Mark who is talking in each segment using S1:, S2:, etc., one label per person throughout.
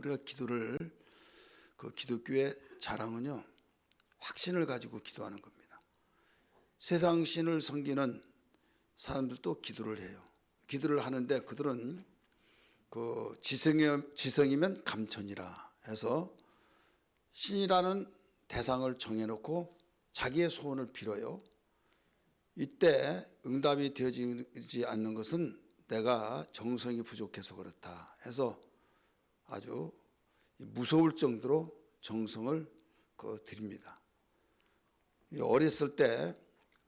S1: 우리가 기도를 그 기독교의 자랑은요, 확신을 가지고 기도하는 겁니다. 세상 신을 섬기는 사람들도 기도를 해요. 기도를 하는데 그들은 그 지성이면 감천이라 해서 신이라는 대상을 정해놓고 자기의 소원을 빌어요. 이때 응답이 되어지지 않는 것은 내가 정성이 부족해서 그렇다 해서 아주 무서울 정도로 정성을 드립니다. 어렸을 때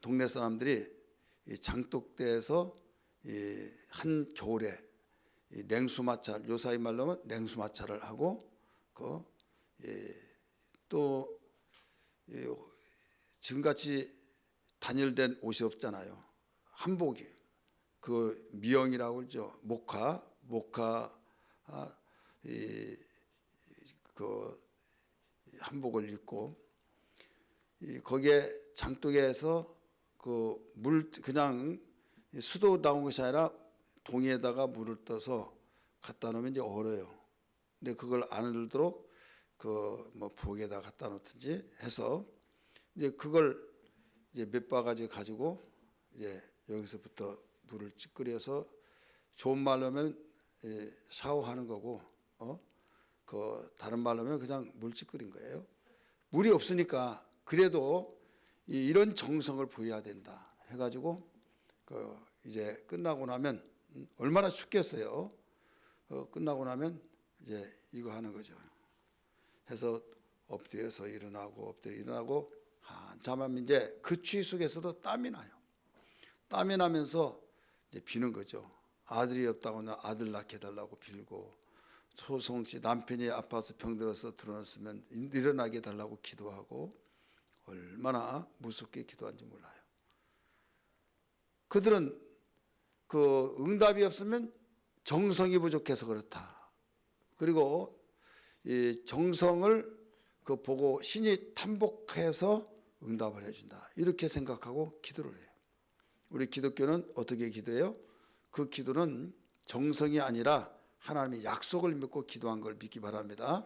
S1: 동네 사람들이 장독대에서 한 겨울에 냉수 마찰, 요사이 말로 하면 냉수 마찰을 하고 또 지금같이 단열된 옷이 없잖아요. 한복이 그 미영이라고 그러죠. 목화 그 한복을 입고 거기에 장독에서 그 물 그냥 수도 나온 것이 아니라 동이에다가 물을 떠서 갖다 놓으면 이제 얼어요. 근데 그걸 안 얼도록 그 뭐 부엌에다 갖다 놓든지 해서 이제 그걸 이제 몇 바가지 가지고 이제 여기서부터 물을 찌끄려서 좋은 말로 하면 샤워하는 거고, 그 다른 말로 하면 그냥 물 찌끄린 거예요. 물이 없으니까 그래도 이런 정성을 보여야 된다 해가지고 이제 끝나고 나면 얼마나 춥겠어요. 끝나고 나면 이제 이거 하는 거죠. 해서 엎드려서 일어나고 엎드려 일어나고 한참 하면 이제 그 추위 속에서도 땀이 나요. 땀이 나면서 이제 비는 거죠. 아들이 없다고 나 아들 낳게 해달라고 빌고, 소송 씨 남편이 아파서 병들어서 들어놨으면 일어나게 해달라고 기도하고, 얼마나 무섭게 기도한지 몰라요. 그들은 그 응답이 없으면 정성이 부족해서 그렇다. 그리고 이 정성을 보고 신이 탐복해서 응답을 해준다. 이렇게 생각하고 기도를 해요. 우리 기독교는 어떻게 기도해요? 그 기도는 정성이 아니라 하나님의 약속을 믿고 기도한 걸 믿기 바랍니다.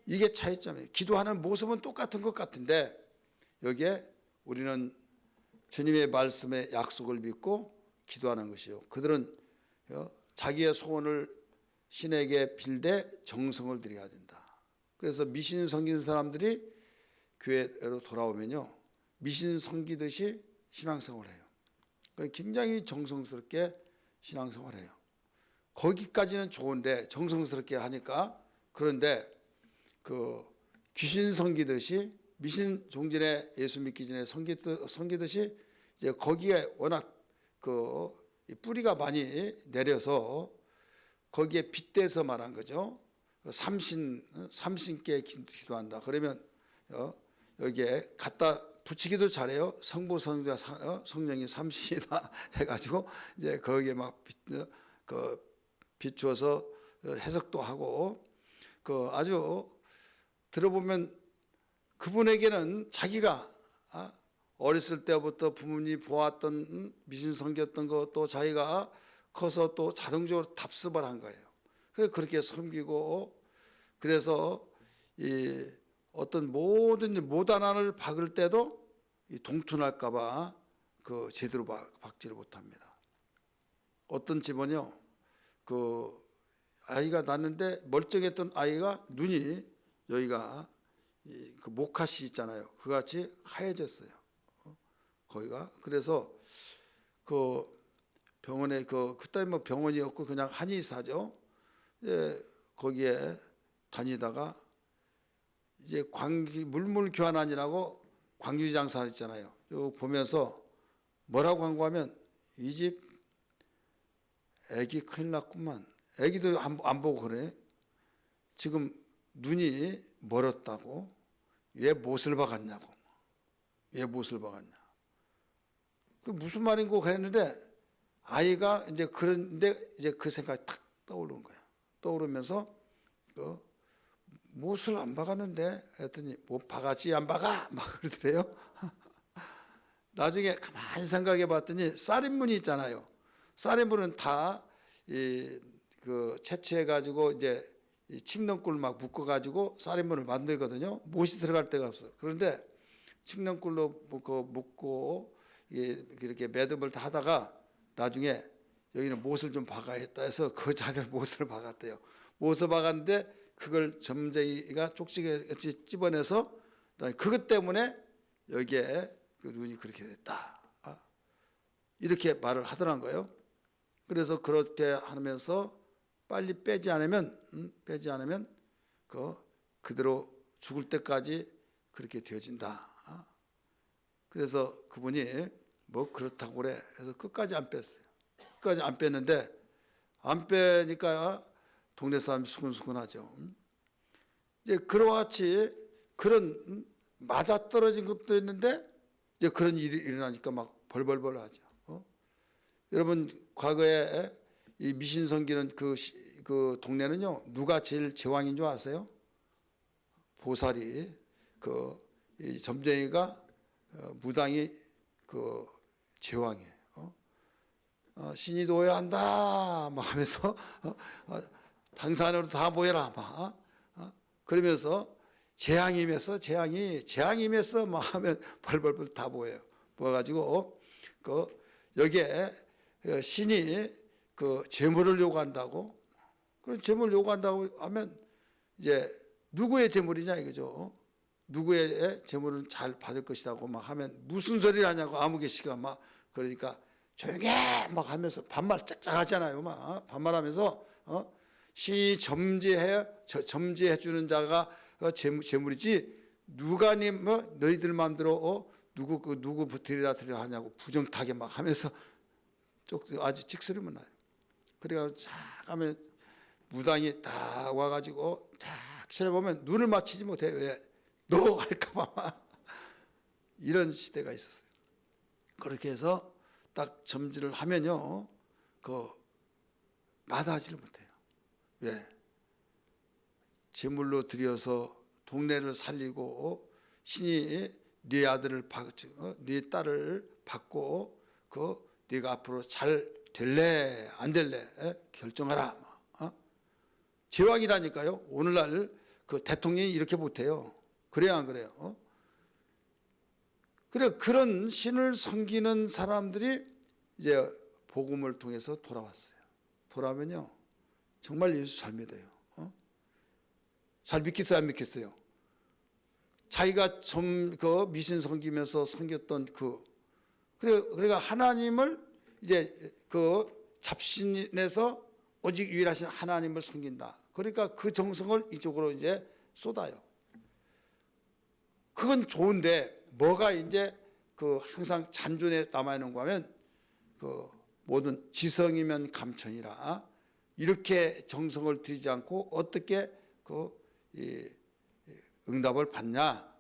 S1: 이게 차이점이에요. 기도하는 모습은 똑같은 것 같은데 여기에 우리는 주님의 말씀의 약속을 믿고 기도하는 것이요. 그들은 자기의 소원을 신에게 빌되 정성을 들여야 된다. 그래서 미신 섬기는 사람들이 교회로 돌아오면요, 미신 섬기듯이 신앙생활을 해요. 굉장히 정성스럽게 신앙생활을 해요. 거기까지는 좋은데 정성스럽게 하니까. 그런데 그 귀신 섬기듯이 미신 종전에 예수 믿기 전에 섬기듯이 이제 거기에 워낙 그 뿌리가 많이 내려서 거기에 빗대서 말한 거죠. 삼신께 기도한다. 그러면 여기에 갖다 붙이기도 잘해요. 성부, 성자, 성령이 삼신이다 해가지고 이제 거기에 막 비추어서 해석도 하고, 아주 들어보면 그분에게는 자기가 어렸을 때부터 부모님이 보았던 미신 섬겼던 것, 또 자기가 커서 또 자동적으로 답습을 한 거예요. 그래서 그렇게 섬기고, 그래서 이 어떤 모든 모단안을 박을 때도 동투날까봐 제대로 박지를 못합니다. 어떤 집은요, 아이가 낳는데 멀쩡했던 아이가 눈이 여기가 그 목화씨 있잖아요. 그같이 하얘졌어요. 거기가. 그래서 병원에 그때 뭐 병원이 없고 그냥 한의사죠. 거기에 다니다가 이제 물물 교환원이라고 광주리 장사 있잖아요. 보면서 뭐라고 광고하면 이 집 애기 큰일 났구만. 애기도 안 보고 그래. 지금 눈이 멀었다고. 왜 못을 박았냐고. 왜 못을 박았냐. 그 무슨 말인고 그랬는데 아이가 이제 그런데 이제 그 생각이 탁 떠오르는 거야. 떠오르면서 못을 안 박았는데 했더니 뭐 박았지 안 박아 막 그러더래요. 나중에 가만히 생각해 봤더니 쌀인문이 있잖아요. 쌀인문은 다 채취해 가지고 이제 이 칡렁꿀 막 묶어가지고 쌀인분을 만들거든요. 못이 들어갈 데가 없어. 그런데 칡렁꿀로 묶고 이렇게 매듭을 다 하다가 나중에 여기는 못을 좀 박아야겠다 해서 그 자리에 못을 박았대요. 못을 박았는데 그걸 점쟁이가 쪽지게같이 집어내서 그것 때문에 여기에 그 눈이 그렇게 됐다. 이렇게 말을 하더란 거예요. 그래서 그렇게 하면서 빨리 빼지 않으면 그대로 죽을 때까지 그렇게 되어진다. 그래서 그분이 뭐 그렇다고 그래 해서 끝까지 안 뺐어요. 끝까지 안 뺐는데 안 빼니까 동네 사람이 수근수근하죠. 이제 그와 같이 그런 맞아떨어진 것도 있는데 이제 그런 일이 일어나니까 막 벌벌벌 하죠. 여러분 과거에 이 미신 섬기는 그 동네는요 누가 제일 제왕인 줄 아세요? 보살이 이 점쟁이가 무당이 제왕이에요. 신이 도야 한다 막 하면서 당산으로 다 모여라 막 그러면서 재앙임에서 막 하면 벌벌벌 다 모여요. 모여가지고 여기에 신이 재물을 요구한다고. 그런 재물을 요구한다고 하면 이제 누구의 재물이냐 이거죠. 누구의 재물은 잘 받을 것이라고 막 하면 무슨 소리를 하냐고 아무개씨가 막 그러니까 조용해 막 하면서 반말 짝짝 하잖아요. 막 반말하면서 신이 점지해 주는 자가 재물이지 누가 너희들 마음대로 누구 드리라 하냐고 부정타게 막 하면서 아주 찍소리만 나요. 그래가지고 쫙 하면 무당이 다 와가지고 쫙 찾아보면 눈을 맞히지 못해. 왜? 너 할까봐 이런 시대가 있었어요. 그렇게 해서 딱 점지를 하면요 마다하지를 못해요. 왜? 제물로 드려서 동네를 살리고 신이 네 아들을 네 딸을 받고 네가 앞으로 잘 될래 안 될래 결정하라. 제왕이라니까요. 오늘날 대통령이 이렇게 못해요. 그래야 안 그래요? 그래 그런 신을 섬기는 사람들이 이제 복음을 통해서 돌아왔어요. 돌아오면요 정말 예수 잘 믿어요. 잘 믿겠어요, 안 믿겠어요? 자기가 미신 섬기면서 섬겼던 그러니까 하나님을 이제 잡신에서 오직 유일하신 하나님을 섬긴다. 그러니까 그 정성을 이쪽으로 이제 쏟아요. 그건 좋은데 뭐가 이제 항상 잔존에 남아 있는 거 하면 모든 지성이면 감천이라 이렇게 정성을 들이지 않고 어떻게 응답을 받냐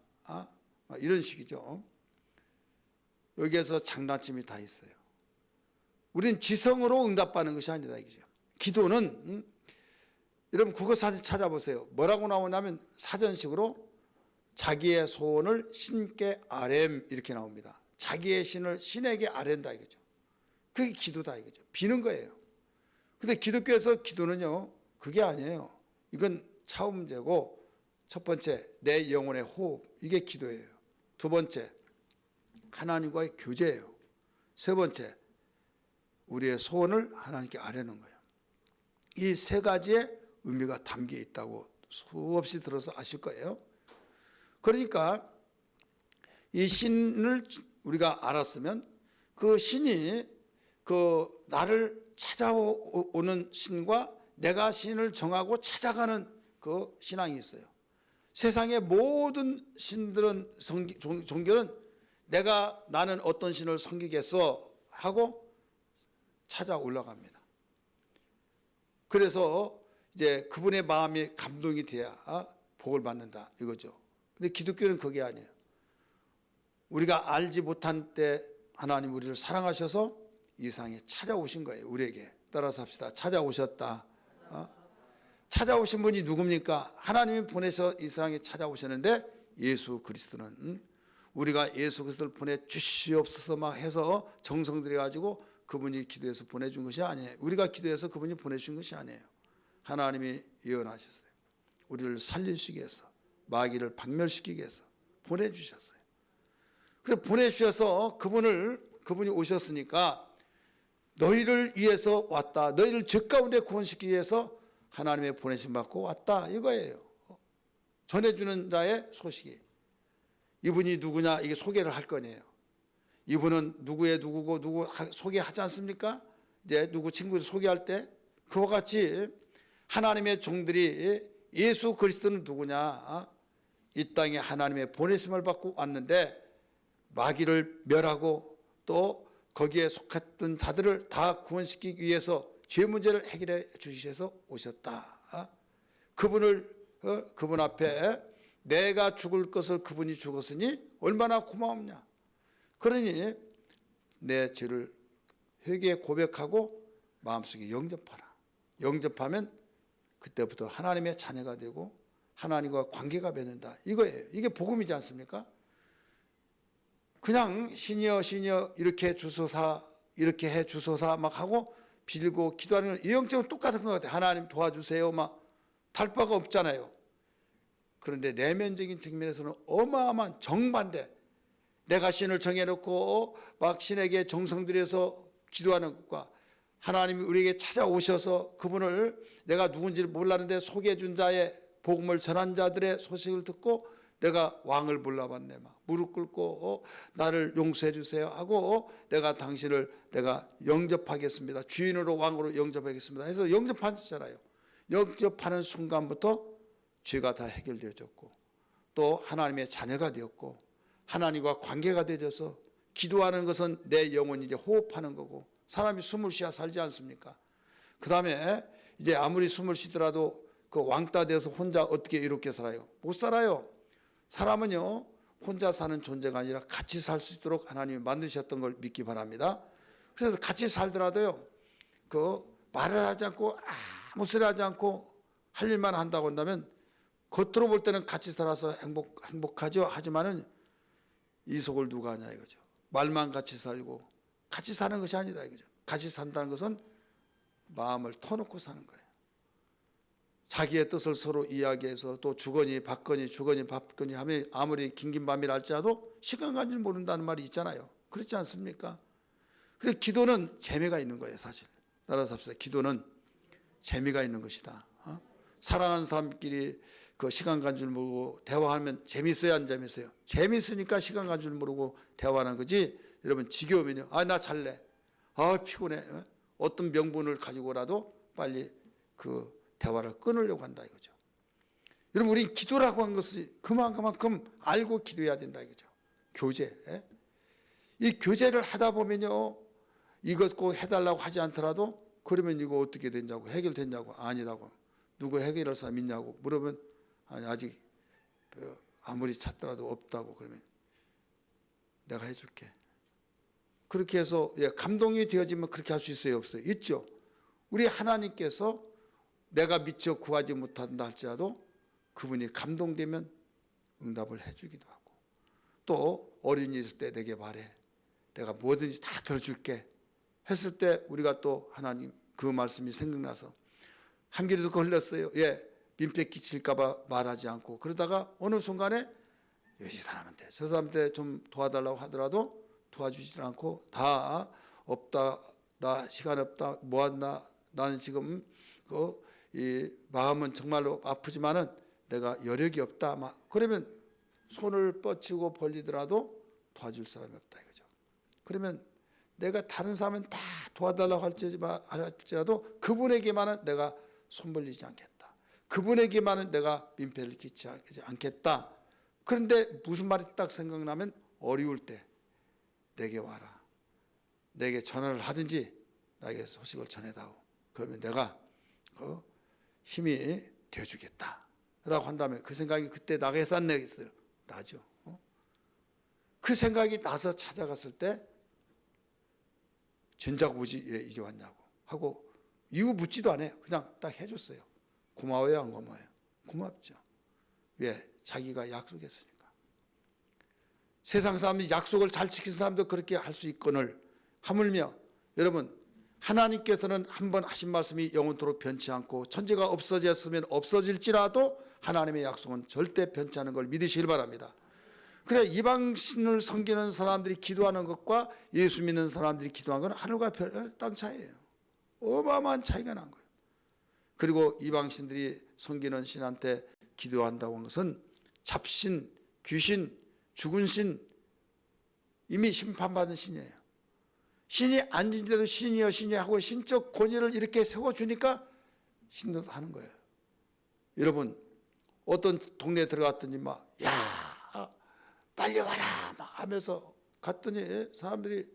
S1: 이런 식이죠. 여기에서 장단점이 다 있어요. 우린 지성으로 응답받는 것이 아니다 이거죠. 기도는 여러분 국어사전 찾아보세요. 뭐라고 나오냐면 사전식으로 자기의 소원을 신께 아렘 이렇게 나옵니다. 자기의 신을 신에게 아랜다 이거죠. 그게 기도다 이거죠. 비는 거예요. 근데 기독교에서 기도는요 그게 아니에요. 이건 차음제고 첫 번째 내 영혼의 호흡 이게 기도예요. 두 번째 하나님과의 교제예요. 세 번째 우리의 소원을 하나님께 아뢰는 거예요. 이 세 가지의 의미가 담겨 있다고 수없이 들어서 아실 거예요. 그러니까 이 신을 우리가 알았으면 그 신이 나를 찾아오는 신과 내가 신을 정하고 찾아가는 신앙이 있어요. 세상의 모든 신들은 종교는 나는 어떤 신을 섬기겠어 하고 찾아 올라갑니다. 그래서 이제 그분의 마음이 감동이 돼야 복을 받는다 이거죠. 근데 기독교는 그게 아니에요. 우리가 알지 못한 때 하나님 우리를 사랑하셔서 이 세상에 찾아오신 거예요. 우리에게 따라서 합시다. 찾아오셨다. 찾아오신 분이 누굽니까? 하나님이 보내서 이 세상에 찾아오셨는데 예수 그리스도는 우리가 예수 그리스도를 보내주시옵소서 막 해서 정성 들여가지고 그분이 기도해서 보내준 것이 아니에요. 우리가 기도해서 그분이 보내주신 것이 아니에요. 하나님이 예언하셨어요. 우리를 살리시기 위해서, 마귀를 박멸시키기 위해서 보내주셨어요. 그래서 보내주셔서 그분이 오셨으니까 너희를 위해서 왔다, 너희를 죄 가운데 구원시키기 위해서 하나님의 보내심 받고 왔다, 이거예요. 전해주는 자의 소식이. 이분이 누구냐, 이게 소개를 할 거네요. 이분은 누구의 누구고 누구 소개하지 않습니까? 이제 누구 친구를 소개할 때 그와 같이 하나님의 종들이 예수 그리스도는 누구냐, 이 땅에 하나님의 보내심을 받고 왔는데 마귀를 멸하고 또 거기에 속했던 자들을 다 구원시키기 위해서 죄 문제를 해결해 주시기 위해서 오셨다. 그분 앞에 내가 죽을 것을 그분이 죽었으니 얼마나 고마웠냐. 그러니 내 죄를 회개에 고백하고 마음속에 영접하라. 영접하면 그때부터 하나님의 자녀가 되고 하나님과 관계가 맺는다, 이거예요. 이게 복음이지 않습니까? 그냥 시니어 이렇게 주소사, 이렇게 해 주소사 막 하고 빌고 기도하는 건 영적으로 똑같은 것 같아요. 하나님 도와주세요 막 달 바가 없잖아요. 그런데 내면적인 측면에서는 어마어마한 정반대. 내가 신을 정해놓고 막 신에게 정성 들여서 기도하는 것과 하나님이 우리에게 찾아오셔서 그분을 내가 누군지를 몰랐는데 소개해 준 자의 복음을 전한 자들의 소식을 듣고 내가 왕을 불러봤네, 막 무릎 꿇고 나를 용서해 주세요 하고 내가 당신을 내가 영접하겠습니다, 주인으로 왕으로 영접하겠습니다 해서 영접하셨잖아요. 영접하는 순간부터 죄가 다 해결되어졌고 또 하나님의 자녀가 되었고 하나님과 관계가 되어져서 기도하는 것은 내 영혼이 이제 호흡하는 거고, 사람이 숨을 쉬어야 살지 않습니까? 그 다음에 이제 아무리 숨을 쉬더라도 그 왕따 돼서 혼자 어떻게 이렇게 살아요? 못 살아요. 사람은요 혼자 사는 존재가 아니라 같이 살 수 있도록 하나님이 만드셨던 걸 믿기 바랍니다. 그래서 같이 살더라도요 그 말을 하지 않고 아무 소리 하지 않고 할 일만 한다고 한다면 겉으로 볼 때는 같이 살아서 행복하죠. 하지만은 이 속을 누가 하냐 이거죠. 말만 같이 살고 같이 사는 것이 아니다 이거죠. 같이 산다는 것은 마음을 터놓고 사는 거예요. 자기의 뜻을 서로 이야기해서 또 주거니 받거니 하면 아무리 긴긴 밤이라 할지라도 시간 가는 줄 모른다는 말이 있잖아요. 그렇지 않습니까? 그래서 기도는 재미가 있는 거예요. 사실 따라서 합시다. 기도는 재미가 있는 것이다. 사랑하는 사람끼리 그 시간 간 줄 모르고 대화하면 재밌어요, 안 재밌어요? 재밌으니까 시간 간 줄 모르고 대화하는 거지. 여러분 지겨우면요, 나 잘래, 피곤해, 어떤 명분을 가지고라도 빨리 그 대화를 끊으려고 한다 이거죠. 여러분 우리 기도라고 하는 것이 그만큼 알고 기도해야 된다 이거죠. 교제. 이 교제를 하다 보면요, 이것 꼭 해달라고 하지 않더라도 그러면 이거 어떻게 되냐고, 해결됐냐고, 아니라고, 누구 해결할 사람 있냐고 물으면 아니 아직 아무리 찾더라도 없다고, 그러면 내가 해줄게. 그렇게 해서 감동이 되어지면 그렇게 할 수 있어요, 없어요? 있죠. 우리 하나님께서 내가 미처 구하지 못한다 할지라도 그분이 감동되면 응답을 해주기도 하고, 또 어린이 있을 때 내게 말해, 내가 뭐든지 다 들어줄게 했을 때 우리가 또 하나님 그 말씀이 생각나서 한 길에도 걸렸어요. 민폐 끼칠까 봐 말하지 않고, 그러다가 어느 순간에 이 사람한테 저 사람한테 좀 도와달라고 하더라도 도와주지 않고 다 없다, 나 시간 없다, 뭐한다, 나는 지금 이 마음은 정말로 아프지만은 내가 여력이 없다, 막 그러면 손을 뻗치고 벌리더라도 도와줄 사람이 없다 이거죠. 그러면 내가 다른 사람은 다 도와달라고 할지라도 그분에게만은 내가 손 벌리지 않겠다, 그분에게만은 내가 민폐를 끼치지 않겠다. 그런데 무슨 말이 딱 생각나면 어려울 때 내게 와라, 내게 전화를 하든지 나에게 소식을 전해다오. 그러면 내가 힘이 되어주겠다 라고 한다면 그 생각이 그때 나게서 안 나겠어요? 나죠. 그 생각이 나서 찾아갔을 때 진작 오지 왜 이제 왔냐고 하고 이유 묻지도 않아요. 그냥 딱 해줬어요. 고마워요, 안 고마워요? 고맙죠. 왜? 자기가 약속했으니까. 세상 사람이 약속을 잘 지킨 사람도 그렇게 할 수 있거늘, 하물며 여러분 하나님께서는 한 번 하신 말씀이 영원토록 변치 않고 천지가 없어졌으면 없어질지라도 하나님의 약속은 절대 변치 않은 걸 믿으시길 바랍니다. 그래, 이방신을 섬기는 사람들이 기도하는 것과 예수 믿는 사람들이 기도하는 건 하늘과 땅 차이예요. 어마어마한 차이가 난 거예요. 그리고 이방신들이 섬기는 신한테 기도한다고 하는 것은 잡신, 귀신, 죽은 신, 이미 심판받은 신이에요. 신이 아닌데도 신이여 신이여 하고 신적 권위를 이렇게 세워주니까 신도 하는 거예요. 여러분, 어떤 동네에 들어갔더니 막 야 빨리 와라 막 하면서 갔더니 사람들이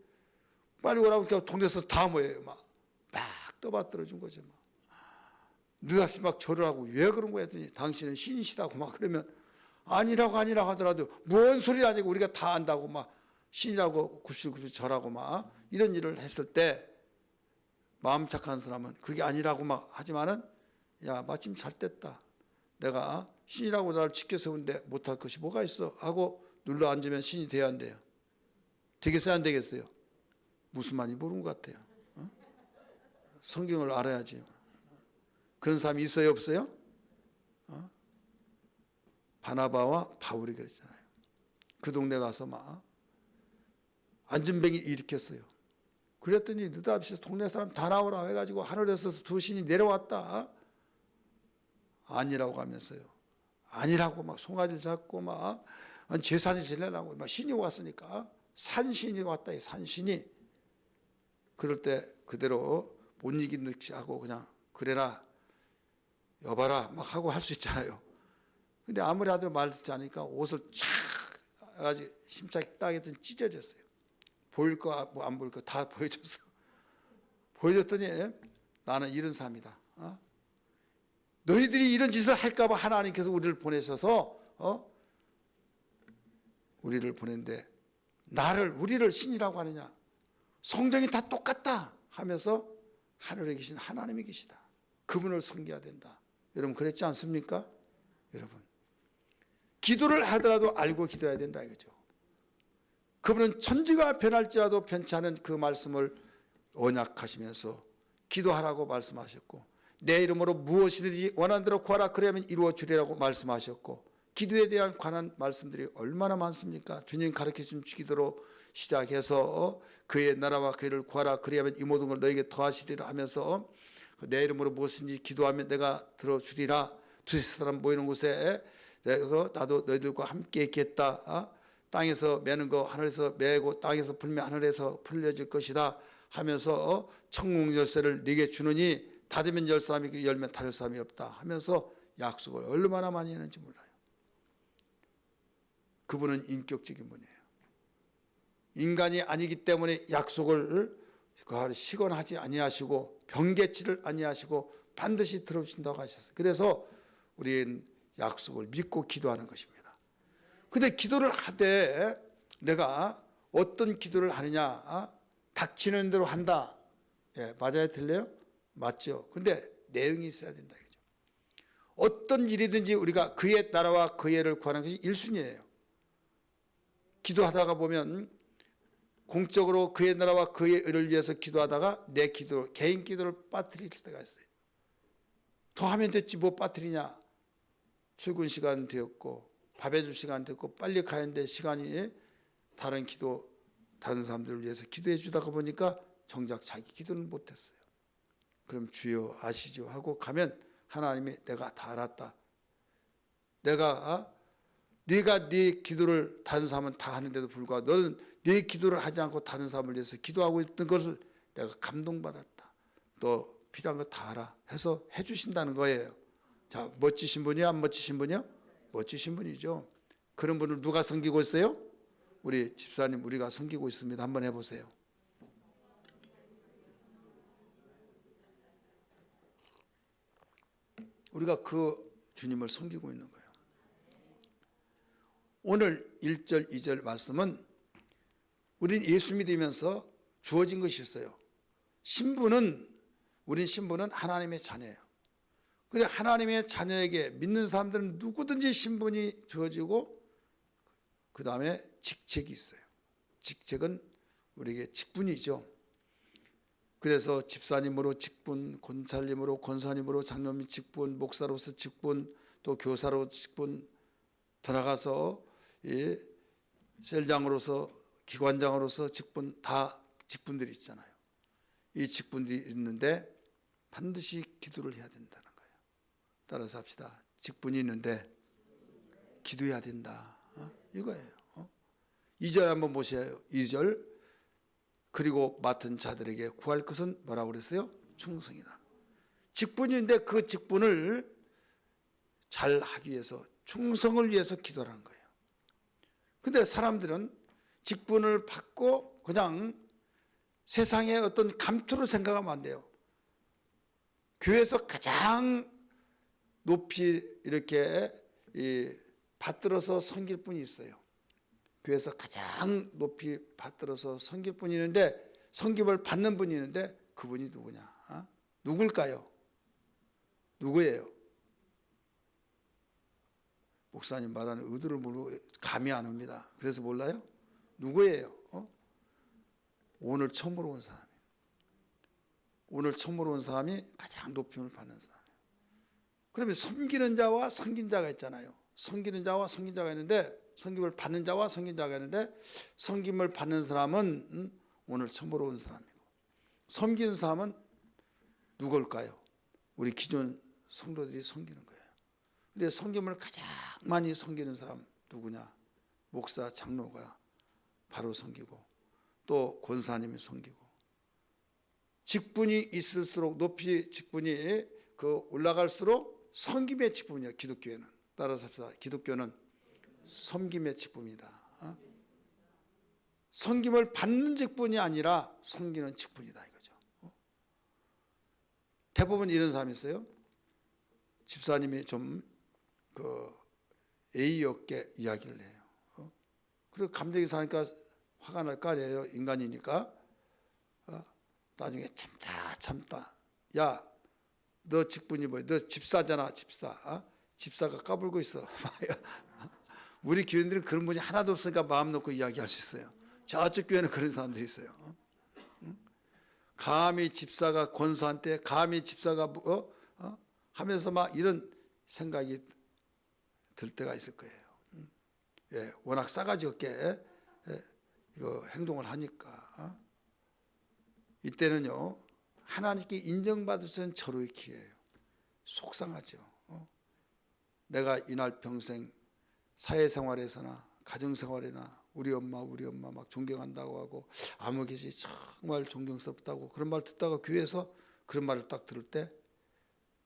S1: 빨리 오라고 그러니까 동네에서 다 모여요. 막 떠받들어 준 거죠. 막 느닷없이 막 절을 하고 왜 그런 거야 했더니 당신은 신이시다고 막 그러면 아니라고 하더라도 뭔 소리 아니고 우리가 다 안다고 막 신이라고 굽실굽실 절하고 막 이런 일을 했을 때 마음 착한 사람은 그게 아니라고 막 하지만은 야 마침 잘 됐다. 내가 신이라고 나를 지켜 세우는데 못할 것이 뭐가 있어 하고 눌러 앉으면 신이 돼야 한대요. 되겠어요 안 되겠어요? 무슨 말인지 모르는 것 같아요. 성경을 알아야지. 그런 사람이 있어요 없어요? 바나바와 바울이 그랬잖아요. 그 동네 가서 막 안전뱅이 일으켰어요. 그랬더니 느닷없이 동네 사람 다 나오라 해가지고 하늘에서 두 신이 내려왔다. 아니라고 하면서요. 아니라고 막 송아지를 잡고 막 제사를 지내라고 막 신이 왔으니까 산신이 왔다. 이 산신이. 그럴 때 그대로 못 이긴 듯이 하고 그냥 그래라 여봐라 막 하고 할 수 있잖아요. 근데 아무리 하도 말 듣지 않으니까 옷을 착 해가지고 힘차게 딱 했더니 찢어졌어요. 보일 거 뭐 안 보일 거 다 보여줬어. 보여줬더니 나는 이런 사람이다. 너희들이 이런 짓을 할까 봐 하나님께서 우리를 보내셔서 우리를 보냈는데 우리를 신이라고 하느냐. 성정이 다 똑같다 하면서 하늘에 계신 하나님이 계시다. 그분을 섬겨야 된다. 여러분 그랬지 않습니까? 여러분 기도를 하더라도 알고 기도해야 된다 이거죠. 그분은 천지가 변할지라도 변치 않은 그 말씀을 언약하시면서 기도하라고 말씀하셨고 내 이름으로 무엇이든지 원하는 대로 구하라 그러면 이루어 주리라고 말씀하셨고 기도에 대한 관한 말씀들이 얼마나 많습니까? 주님 가르쳐준 기도로 시작해서 그의 나라와 그의를 구하라 그리하면 이 모든 걸 너에게 더하시리라 하면서 내 이름으로 무엇인지 기도하면 내가 들어주리라. 두세 사람 모이는 곳에 나도 너희들과 함께 있겠다. 땅에서 매는 거 하늘에서 매고 땅에서 풀면 하늘에서 풀려질 것이다 하면서 천국 열쇠를 네게 주느니 닫으면 열 사람이 있고 열면 닫을 사람이 없다 하면서 약속을 얼마나 많이 했는지 몰라요. 그분은 인격적인 분이에요. 인간이 아니기 때문에 약속을 시건하지 아니하시고 변개치를 아니하시고 반드시 들어주신다고 하셨어요. 그래서 우리는 약속을 믿고 기도하는 것입니다. 근데 기도를 하되 내가 어떤 기도를 하느냐? 닥치는 대로 한다. 예, 맞아요? 틀려요? 맞죠? 근데 내용이 있어야 된다. 이거죠. 어떤 일이든지 우리가 그의 나라와 그의 의를 구하는 것이 1순위예요. 기도하다가 보면 공적으로 그의 나라와 그의 의를 위해서 기도하다가 내 기도, 개인 기도를 빠뜨릴 때가 있어요. 더 하면 됐지 뭐 빠뜨리냐. 출근 시간 되었고 밥 해줄 시간 됐고 빨리 가야 하는데 시간이 다른 기도, 다른 사람들을 위해서 기도해 주다가 보니까 정작 자기 기도는 못했어요. 그럼 주여 아시죠 하고 가면 하나님이 내가 다 알았다. 네가 네 기도를 다른 사람은 다 하는데도 불구하고 너는 네 기도를 하지 않고 다른 사람을 위해서 기도하고 있던 것을 내가 감동받았다. 너 필요한 거 다 알아 해서 해주신다는 거예요. 자, 멋지신 분이요? 안 멋지신 분이요? 멋지신 분이죠. 그런 분을 누가 섬기고 있어요? 우리 집사님 우리가 섬기고 있습니다. 한번 해보세요. 우리가 그 주님을 섬기고 있는 거예요. 오늘 1절 2절 말씀은 우린 예수 믿으면서 주어진 것이 있어요. 우린 신분은 하나님의 자녀예요. 그런데 하나님의 자녀에게 믿는 사람들은 누구든지 신분이 주어지고 그 다음에 직책이 있어요. 직책은 우리에게 직분이죠. 그래서 집사님으로 직분, 권찰님으로 권사님으로 장로님 직분, 목사로서 직분, 또 교사로 직분 들어가서 이 셀장으로서 기관장으로서 직분 다 직분들이 있잖아요. 이 직분들이 있는데 반드시 기도를 해야 된다는 거예요. 따라서 합시다. 직분이 있는데 기도해야 된다. 이거예요. 2절 한번 보세요. 2절. 그리고 맡은 자들에게 구할 것은 뭐라고 그랬어요? 충성이다. 직분인데 그 직분을 잘 하기 위해서 충성을 위해서 기도하는 거예요. 근데 사람들은 직분을 받고 그냥 세상의 어떤 감투를 생각하면 안 돼요. 교회에서 가장 높이 이렇게 받들어서 섬길 분이 있어요. 교회에서 가장 높이 받들어서 섬길 분이 있는데, 섬김을 받는 분이 있는데 그분이 누구냐? 누굴까요? 누구예요? 목사님 말하는 의도를 모르고 감이 안 옵니다. 그래서 몰라요? 누구예요? 오늘 처음으로 온 사람이에요. 오늘 처음으로 온 사람이 가장 높임을 받는 사람이에요. 그러면 섬기는 자와 섬긴 자가 있잖아요. 섬기는 자와 섬긴 자가 있는데, 섬김을 받는 자와 섬긴 자가 있는데, 섬김을 받는 사람은 오늘 처음으로 온 사람이고, 섬기는 사람은 누굴까요? 우리 기존 성도들이 섬기는 거예요. 근데 섬김을 가장 많이 섬기는 사람 누구냐? 목사, 장로가 바로 섬기고, 또 권사님이 섬기고, 직분이 있을수록 높이 직분이 올라갈수록 섬김의 직분이야. 기독교회는. 따라서 합시다. 기독교는 섬김의 직분이다. 섬김을 받는 직분이 아니라 섬기는 직분이다 이거죠. 대부분 이런 사람이 있어요. 집사님이 좀 예의 없게 이야기를 해요. 그리고 감정이 사니까 화가 날 거 아니에요. 인간이니까. 나중에 참다. 야, 너 직분이 뭐야? 너 집사잖아, 집사. 집사가 까불고 있어. 우리 교인들은 그런 분이 하나도 없으니까 마음 놓고 이야기할 수 있어요. 저쪽 교회는 그런 사람들이 있어요. 감히 집사가 권사한테, 감히 집사가 하면서 막 이런 생각이 들 때가 있을 거예요. 예, 워낙 싸가지 없게 이거 행동을 하니까. 이때는요, 하나님께 인정받을 수 있는 절호의 기회예요. 속상하죠. 내가 이날 평생 사회생활에서나 가정생활이나 우리 엄마 막 존경한다고 하고 아무개시 정말 존경스럽다고 그런 말 듣다가 교회에서 그런 말을 딱 들을 때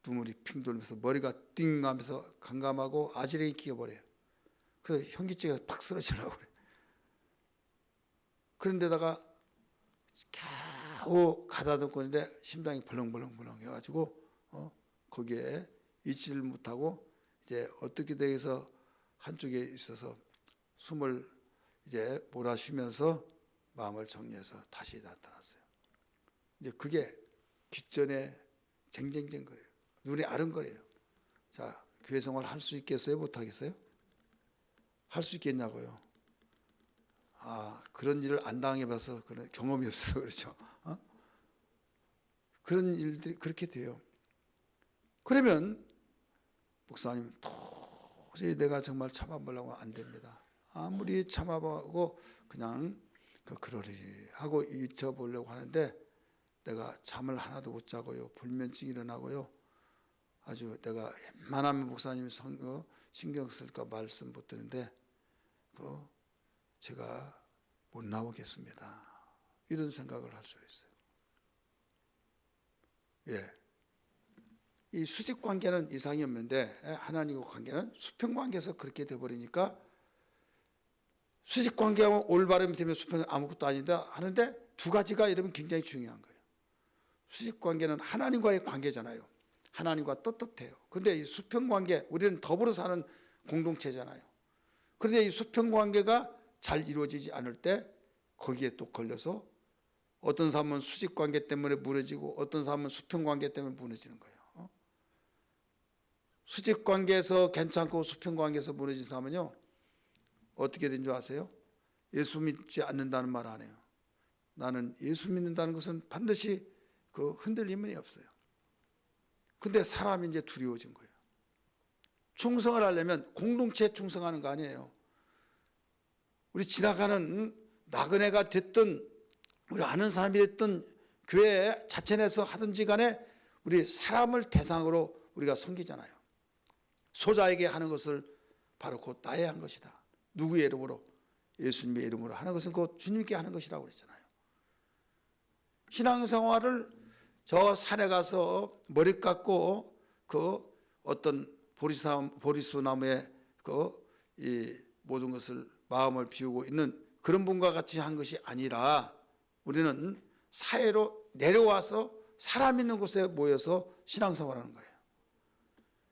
S1: 눈물이 핑 돌면서 머리가 띵 하면서 감감하고 아지랭이 끼어버려요. 그래서 현기증에서 팍 쓰러지려고 그래요. 그런데다가 겨우 가다듬고 있는데 심장이 벌렁벌렁 해가지고 거기에 있지를 못하고 이제 어떻게 돼서 한쪽에 있어서 숨을 이제 몰아쉬면서 마음을 정리해서 다시 나타났어요. 이제 그게 귓전에 쟁쟁쟁거려요. 눈이 아른거려요. 자, 교회 생활 할 수 있겠어요? 못하겠어요? 할 수 있겠냐고요. 그런 일을 안 당해봐서 그런 경험이 없어 그렇죠. 그런 일들이 그렇게 돼요. 그러면 목사님 도저히 내가 정말 참아보려고 안 됩니다. 아무리 참아보고 그냥 그러리 하고 잊혀보려고 하는데 내가 잠을 하나도 못 자고요. 불면증이 일어나고요. 아주 내가 웬만하면 목사님 신경 쓸까 말씀 못 드는데 제가 못 나오겠습니다. 이런 생각을 할 수 있어요. 예. 이 수직 관계는 이상이 없는데 하나님과 관계는 수평 관계에서 그렇게 돼버리니까 수직 관계하면 올바름이 되면 수평은 아무것도 아니다 하는데 두 가지가 이러면 굉장히 중요한 거예요. 수직 관계는 하나님과의 관계잖아요. 하나님과 떳떳해요. 그런데 이 수평 관계, 우리는 더불어 사는 공동체잖아요. 그런데 이 수평 관계가 잘 이루어지지 않을 때 거기에 또 걸려서 어떤 사람은 수직 관계 때문에 무너지고 어떤 사람은 수평 관계 때문에 무너지는 거예요. 수직 관계에서 괜찮고 수평 관계에서 무너진 사람은요 어떻게 된 줄 아세요? 예수 믿지 않는다는 말 안 해요. 나는 예수 믿는다는 것은 반드시 흔들림이 없어요. 근데 사람이 이제 두려워진 거예요. 충성을 하려면 공동체에 충성하는 거 아니에요. 우리 지나가는 나그네가 됐든 우리 아는 사람이 됐든 교회 자체내에서 하든지 간에 우리 사람을 대상으로 우리가 섬기잖아요. 소자에게 하는 것을 바로 곧 나의 한 것이다. 누구의 이름으로? 예수님의 이름으로 하는 것은 곧 주님께 하는 것이라고 그랬잖아요. 신앙생활을 저 산에 가서 머리 깎고 그 어떤 보리수나무에 이 모든 것을 마음을 비우고 있는 그런 분과 같이 한 것이 아니라 우리는 사회로 내려와서 사람 있는 곳에 모여서 신앙생활하는 거예요.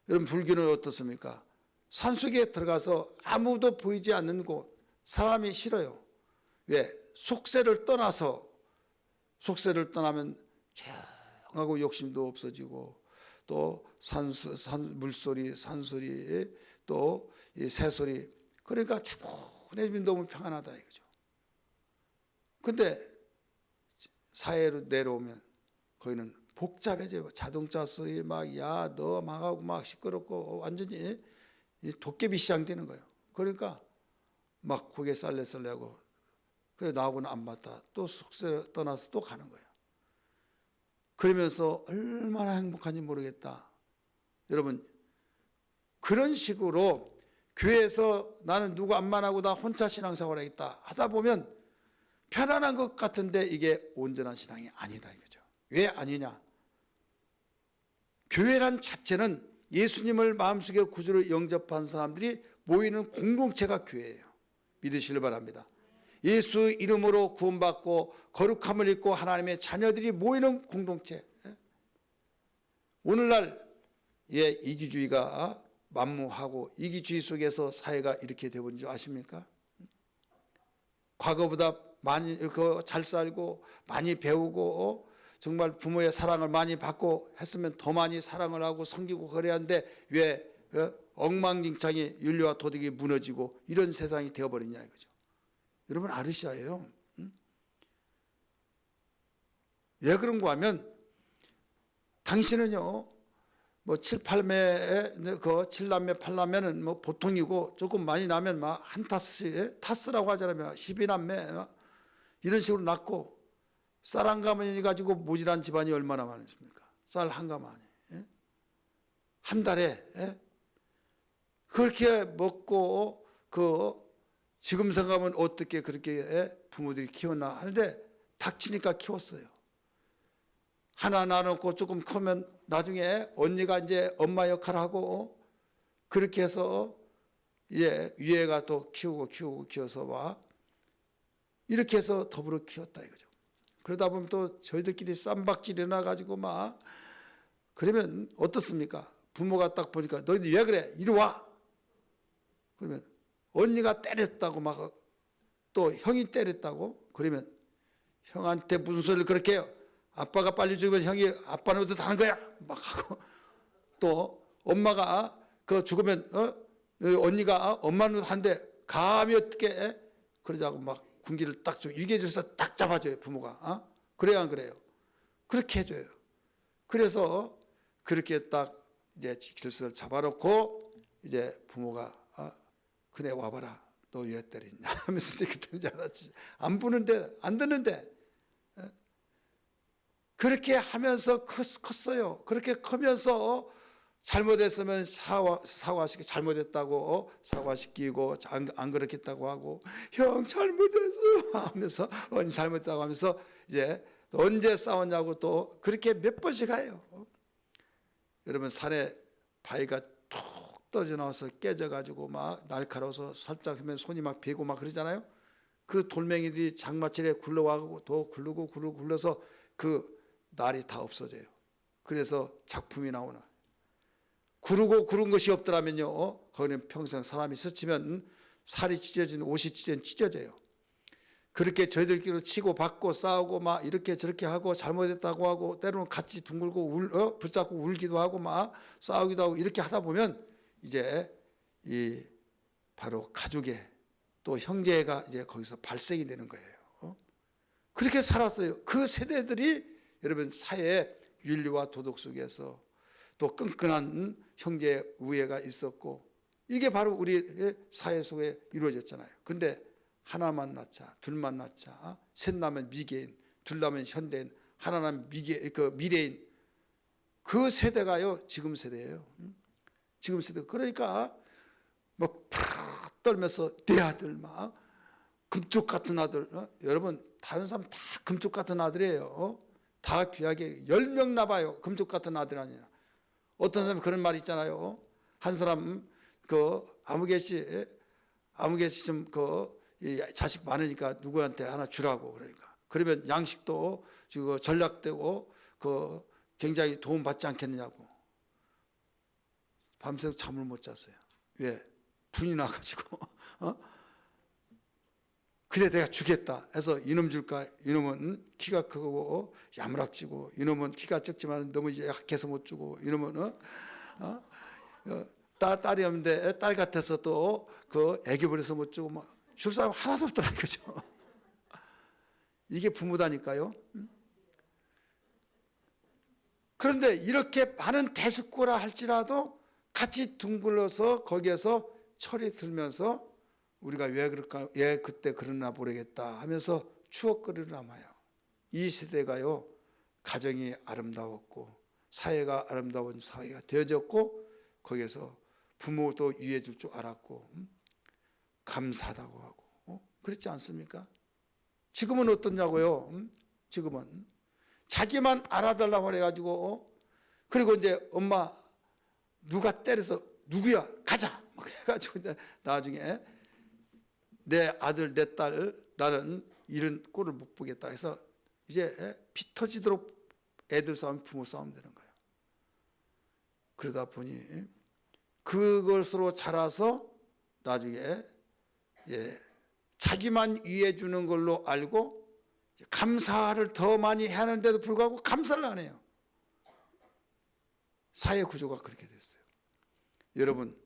S1: 여러분 불교는 어떻습니까? 산속에 들어가서 아무도 보이지 않는 곳, 사람이 싫어요. 왜? 속세를 떠나면 조용하고 욕심도 없어지고 또 물소리, 산소리, 또 이 새소리, 그러니까 차분해지면 너무 평안하다 이거죠. 근데 사회로 내려오면 거기는 복잡해져요. 자동차 소리 막 야 너 막 하고 막 시끄럽고 완전히 도깨비 시장 되는 거예요. 그러니까 막 고개 쌀래쌀래하고 그래 나하고는 안 맞다. 또 속세를 떠나서 또 가는 거예요. 그러면서 얼마나 행복한지 모르겠다. 여러분 그런 식으로 교회에서 나는 누구 안 만나고 나 혼자 신앙생활 하겠다 하다 보면 편안한 것 같은데 이게 온전한 신앙이 아니다 이거죠. 왜 아니냐? 교회란 자체는 예수님을 마음속에 구주로 영접한 사람들이 모이는 공동체가 교회예요. 믿으시길 바랍니다. 예수 이름으로 구원받고 거룩함을 입고 하나님의 자녀들이 모이는 공동체. 오늘날 이기주의가 만무하고 이기주의 속에서 사회가 이렇게 되어버린 줄 아십니까? 과거보다 많이 잘 살고 많이 배우고 정말 부모의 사랑을 많이 받고 했으면 더 많이 사랑을 하고 섬기고 그래야 하는데 왜 엉망진창이 윤리와 도덕이 무너지고 이런 세상이 되어버리냐 이거죠. 여러분 아르시아예요. 왜 그런가 하면 당신은요 뭐 7, 8매 그 7남매 8남매는 뭐 보통이고 조금 많이 나면 막 한 타스라고 하잖아요. 12남매 이런 식으로 낳고 쌀 한 가마니 가지고 모질한 집안이 얼마나 많습니까? 쌀 한 가마니 한 달에 그렇게 먹고 지금 생각하면 어떻게 그렇게 부모들이 키웠나 하는데 닥치니까 키웠어요. 하나 나눠놓고 조금 크면 나중에 언니가 이제 엄마 역할을 하고 그렇게 해서 위에가 또 키워서 막 이렇게 해서 더불어 키웠다 이거죠. 그러다 보면 또 저희들끼리 쌈박질이 나가지고 막 그러면 어떻습니까? 부모가 딱 보니까 너희들 왜 그래? 이리 와. 그러면 언니가 때렸다고 막 또 형이 때렸다고 그러면 형한테 무슨 소리를 그렇게 해요? 아빠가 빨리 죽으면 형이 아빠는 어디 하는 거야? 막 하고 또 엄마가 죽으면 언니가 엄마는 한데 감히 어떻게 그러자고 막 군기를 딱 줘. 유계질서 딱 잡아줘요 부모가. 그래야 안 그래요? 그렇게 해줘요. 그래서 그렇게 딱 이제 질서를 잡아놓고 이제 부모가 그네 와봐라. 너 왜 때리냐 하면서 그때는 줄 알았지. 안 부는데 안 듣는데 그렇게 하면서 컸어요. 그렇게 크면서 잘못했으면 사과시키고 잘못했다고 사과시키고 안 그렇겠다고 하고 형 잘못했어 하면서 언니 잘못했다고 하면서 이제 언제 싸웠냐고 또 그렇게 몇 번씩 해요. 여러분 산에 바위가 툭 떨어져 나와서 깨져가지고 막 날카로워서 살짝 하면 손이 막 베고 막 그러잖아요. 그 돌멩이들이 장마철에 굴러와고 더 굴러서 그 날이 다 없어져요. 그래서 작품이 나오나. 구른 것이 없더라면요 거기는 평생 사람이 스치면 살이 찢어진 옷이 찢어져요. 그렇게 저희들끼리 치고 받고 싸우고 막 이렇게 저렇게 하고 잘못했다고 하고 때로는 같이 둥글고 붙잡고 울기도 하고 막 싸우기도 하고 이렇게 하다 보면 이제 이 바로 가족의 또 형제가 이제 거기서 발생이 되는 거예요. 그렇게 살았어요. 그 세대들이 여러분 사회의 윤리와 도덕 속에서 또 끈끈한 형제 우애가 있었고, 이게 바로 우리의 사회 속에 이루어졌잖아요. 근데 하나만 낳자, 둘만 낳자, 셋 낳으면 미개인, 둘 낳으면 현대인, 하나 낳으면 미래인, 그 세대가요 지금 세대예요. 지금 세대. 그러니까 막 팍 떨면서 내 아들 막 금쪽 같은 아들, 여러분 다른 사람 다 금쪽 같은 아들이에요. 다 귀하게 10명 낳아요. 금쪽 같은 아들 아니라. 어떤 사람이 그런 말이 있잖아요. 한 사람 아무개씨 좀 자식 많으니까 누구한테 하나 주라고, 그러니까 그러면 양식도 전략되고 굉장히 도움 받지 않겠느냐고. 밤새고 잠을 못 잤어요. 왜? 분이 나가지고 그래 내가 주겠다 해서 이놈 줄까? 이놈은 키가 크고 야무락지고, 이놈은 키가 적지만 너무 약해서 못 주고, 이놈은 딸이 없는데 딸 같아서 또 애기 버려서 못 주고, 막 줄 사람 하나도 없더라 이거죠. 이게 부모다니까요. 그런데 이렇게 많은 대숙고라 할지라도 같이 둥글러서 거기에서 철이 들면서 우리가 왜 그럴까, 왜 그때 그러나 모르겠다 하면서 추억거리를 남아요. 이 세대가요 가정이 아름다웠고 사회가 아름다운 사회가 되어졌고, 거기에서 부모도 위해 줄 줄 알았고 감사하다고 하고, 그렇지 않습니까? 지금은 어떻냐고요? 지금은 자기만 알아달라고 해가지고, 그리고 이제 엄마 누가 때려서 누구야 가자 막 해가지고 이제 나중에 내 아들 내 딸 나는 이런 꼴을 못 보겠다 해서 이제 피 터지도록 애들 싸움 부모 싸움 되는 거예요. 그러다 보니 그것으로 자라서 나중에 자기만 위해 주는 걸로 알고 감사를 더 많이 하는데도 불구하고 감사를 안 해요. 사회 구조가 그렇게 됐어요. 여러분,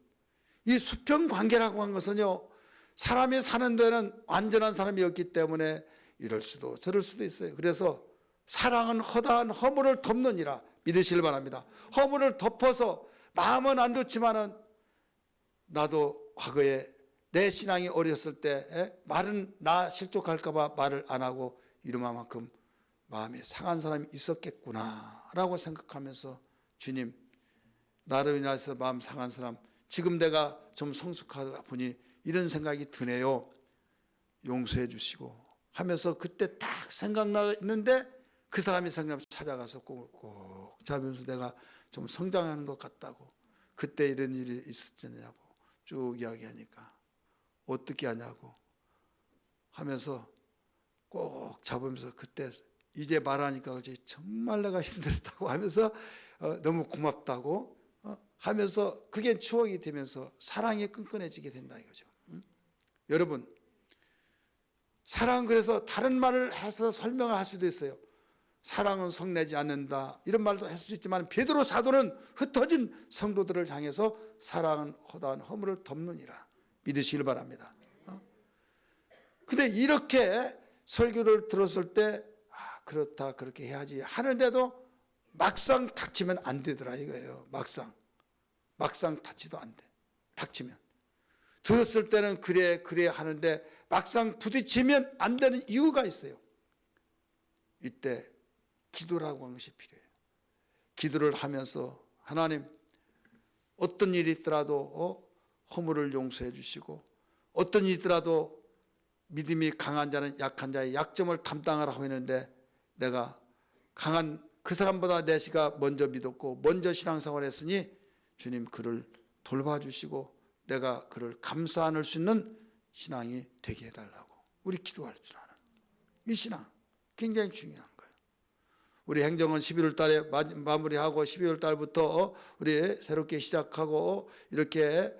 S1: 이 수평 관계라고 한 것은요, 사람이 사는 데는 완전한 사람이 없기 때문에 이럴 수도 저럴 수도 있어요. 그래서 사랑은 허다한 허물을 덮느니라 믿으시길 바랍니다. 허물을 덮어서 마음은 안 좋지만은, 나도 과거에 내 신앙이 어렸을 때 말은 나 실족할까 봐 말을 안 하고 이러만큼 마음이 상한 사람이 있었겠구나 라고 생각하면서, 주님 나로 인해서 마음 상한 사람, 지금 내가 좀 성숙하다 보니 이런 생각이 드네요, 용서해 주시고 하면서 그때 딱 생각나는데 그 사람이 생각나면 찾아가서 꼭 잡으면서 내가 좀 성장하는 것 같다고, 그때 이런 일이 있었냐고 쭉 이야기하니까 어떻게 하냐고 하면서 꼭 잡으면서, 그때 이제 말하니까 그렇지 정말 내가 힘들었다고 하면서 너무 고맙다고 하면서 그게 추억이 되면서 사랑이 끈끈해지게 된다 이거죠. 여러분, 사랑은 그래서 다른 말을 해서 설명을 할 수도 있어요. 사랑은 성내지 않는다 이런 말도 할 수 있지만, 베드로 사도는 흩어진 성도들을 향해서 사랑은 허다한 허물을 덮느니라 믿으시길 바랍니다. 근데 이렇게 설교를 들었을 때 그렇다 그렇게 해야지 하는데도 막상 닥치면 안 되더라 이거예요. 막상 닥치도 안 돼. 닥치면 들었을 때는 그래 하는데 막상 부딪히면 안 되는 이유가 있어요. 이때 기도라고 하는 것이 필요해요. 기도를 하면서 하나님, 어떤 일이 있더라도 허물을 용서해 주시고, 어떤 일이 있더라도 믿음이 강한 자는 약한 자의 약점을 담당하라고 했는데, 내가 강한 그 사람보다 내가 먼저 믿었고 먼저 신앙생활을 했으니 주님 그를 돌봐주시고 내가 그를 감싸 안을 수 있는 신앙이 되게 해달라고 우리 기도할 줄 아는 이 신앙 굉장히 중요한 거예요. 우리 행정은 11월 달에 마무리하고 12월 달부터 우리 새롭게 시작하고 이렇게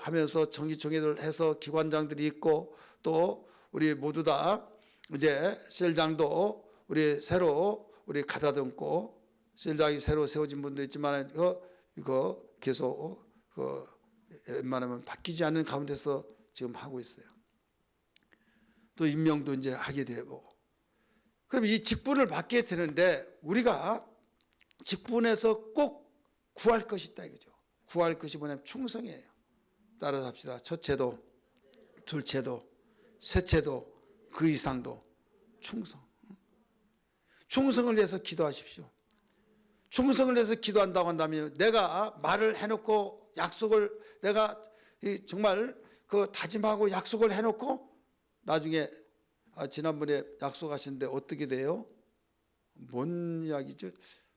S1: 하면서 정기총회를 해서 기관장들이 있고, 또 우리 모두 다 이제 셀장도 우리 새로 우리 가다듬고, 셀장이 새로 세워진 분도 있지만 이거 계속 웬만하면 바뀌지 않는 가운데서 지금 하고 있어요. 또 임명도 이제 하게 되고, 그럼 이 직분을 받게 되는데 우리가 직분에서 꼭 구할 것이 있다 이거죠. 구할 것이 뭐냐면 충성이에요. 따라서 합시다. 첫째도, 둘째도, 셋째도, 그 이상도 충성. 충성을 위해서 기도하십시오. 충성을 위해서 기도한다고 한다면 내가 말을 해놓고 약속을 내가 정말 그 다짐하고 약속을 해놓고 나중에 지난번에 약속하셨는데 어떻게 돼요? 뭔 이야기죠?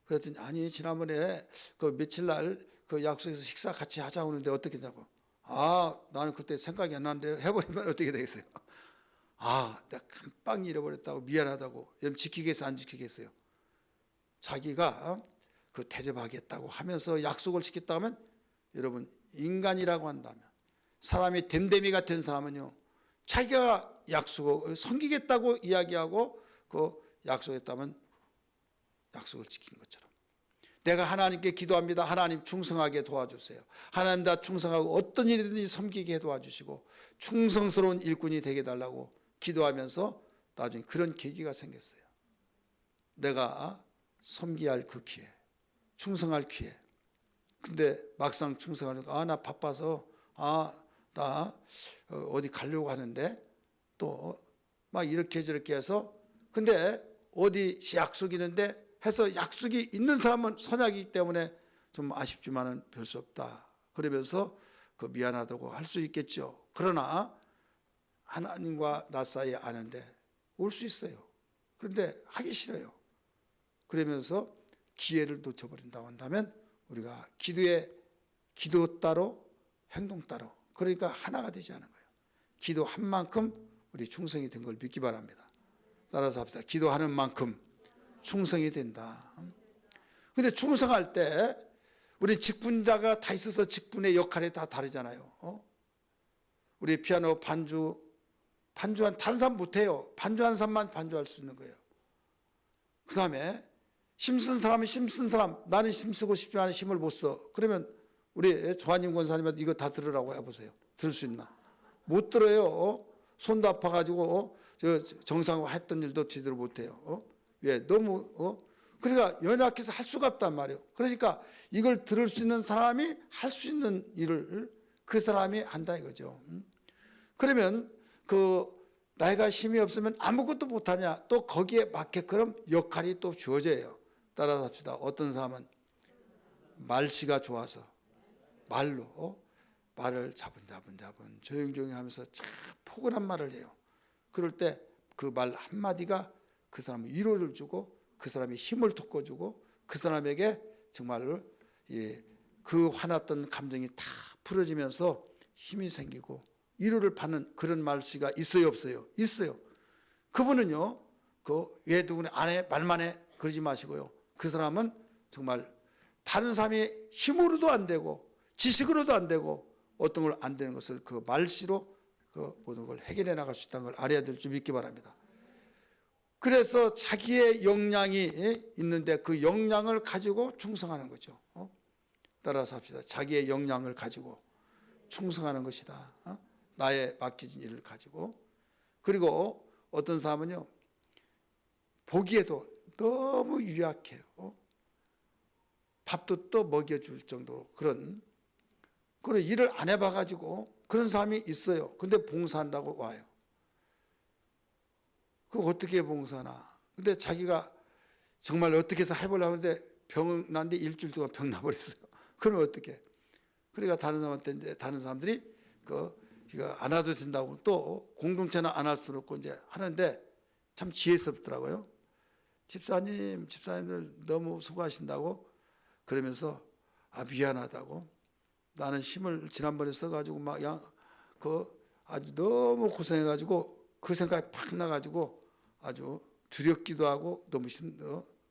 S1: 그랬더니 아니 지난번에 그 며칠 날 그 약속해서 식사 같이 하자고 하는데 어떻게 했냐고. 나는 그때 생각이 안 나는데 해버리면 어떻게 되겠어요? 내가 깜빡 잃어버렸다고 미안하다고. 여러분 지키겠어요? 안 지키겠어요? 자기가 그 대접하겠다고 하면서 약속을 지켰다 하면 여러분 인간이라고 한다면 사람이 됨됨이 같은 사람은요 자기가 약속을 섬기겠다고 이야기하고 그 약속했다면 약속을 지킨 것처럼 내가 하나님께 기도합니다. 하나님 충성하게 도와주세요. 하나님 다 충성하고 어떤 일이든지 섬기게 도와주시고 충성스러운 일꾼이 되게 해달라고 기도하면서 나중에 그런 계기가 생겼어요. 내가 섬겨야 할 그 기회, 충성할 기회. 근데 막상 충성하려고 나 바빠서 나 어디 가려고 하는데 또 막 이렇게 저렇게 해서 근데 어디 약속이 있는데 해서 약속이 있는 사람은 선약이기 때문에 좀 아쉽지만은 별 수 없다. 그러면서 그 미안하다고 할 수 있겠죠. 그러나 하나님과 나 사이에 아는데 올 수 있어요. 그런데 하기 싫어요. 그러면서 기회를 놓쳐버린다고 한다면 우리가 기도 따로 행동 따로 그러니까 하나가 되지 않은 거예요. 기도한 만큼 우리 충성이 된 걸 믿기 바랍니다. 따라서 합시다. 기도하는 만큼 충성이 된다. 근데 충성할 때 우리 직분자가 다 있어서 직분의 역할이 다 다르잖아요. 우리 피아노 반주한 다른 사람 못해요. 반주한 사람만 반주할 수 있는 거예요. 그 다음에 힘쓴 사람은 힘쓴 사람, 나는 힘쓰고 싶지만 힘을 못 써. 그러면 우리 조한님 권사님한테 이거 다 들으라고 해보세요. 들을 수 있나? 못 들어요. 손도 아파가지고 정상화 했던 일도 제대로 못해요. 왜? 너무 그러니까 연약해서 할 수가 없단 말이에요. 그러니까 이걸 들을 수 있는 사람이 할 수 있는 일을 그 사람이 한다 이거죠. 그러면 나이가 힘이 없으면 아무것도 못하냐? 또 거기에 맞게끔 역할이 또 주어져요. 따라서 합시다. 어떤 사람은 말씨가 좋아서 말로 말을 자분자분 조용조용히 하면서 참 포근한 말을 해요. 그럴 때 그 말 한마디가 그 사람의 위로를 주고 그 사람의 힘을 돋궈주고 그 사람에게 정말로 그 화났던 감정이 다 풀어지면서 힘이 생기고 위로를 받는 그런 말씨가 있어요 없어요? 있어요. 그분은요 왜 누구네 안에 말만 해 그러지 마시고요. 그 사람은 정말 다른 사람의 힘으로도 안 되고 지식으로도 안 되고 어떤 걸 안 되는 것을 그 말씨로 그 모든 걸 해결해 나갈 수 있다는 걸 알아야 될 줄 믿기 바랍니다. 그래서 자기의 역량이 있는데 그 역량을 가지고 충성하는 거죠. 따라서 합시다. 자기의 역량을 가지고 충성하는 것이다. 나의 맡겨진 일을 가지고. 그리고 어떤 사람은요 보기에도 너무 유약해요. 밥도 또 먹여줄 정도로 그런 일을 안 해봐가지고 그런 사람이 있어요. 근데 봉사한다고 와요. 그거 어떻게 봉사나? 근데 자기가 정말 어떻게 해서 해보려고 하는데 병 난데 일주일 동안 병 나버렸어요. 그러면 어떻게? 그러니까 다른 사람들이 이거 안 와도 된다고 또 공동체는 안 할 수는 없고 이제 하는데 참 지혜스럽더라고요. 집사님들 너무 수고하신다고 그러면서 미안하다고 나는 힘을 지난번에 써가지고 아주 너무 고생해가지고 그 생각이 팍 나가지고 아주 두렵기도 하고 너무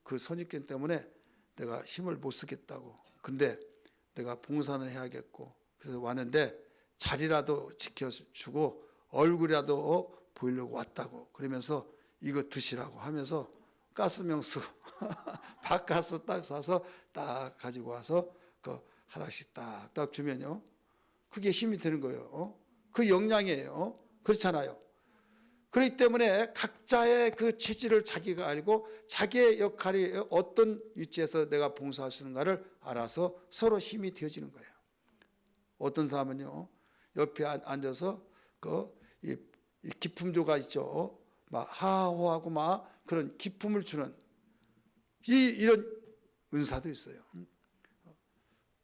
S1: 그 선입견 때문에 내가 힘을 못 쓰겠다고. 근데 내가 봉사는 해야겠고 그래서 왔는데 자리라도 지켜주고 얼굴이라도 보이려고 왔다고. 그러면서 이거 드시라고 하면서 가스명수 밭가스 딱 사서 딱 가지고 와서 하나씩 딱 주면요 그게 힘이 되는 거예요. 그 역량이에요. 그렇잖아요. 그렇기 때문에 각자의 그 체질을 자기가 알고 자기의 역할이 어떤 위치에서 내가 봉사할 수 있는가를 알아서 서로 힘이 되어지는 거예요. 어떤 사람은요, 옆에 앉아서 이 기품조가 있죠. 막 하호하고 막 그런 기품을 주는 이런 은사도 있어요.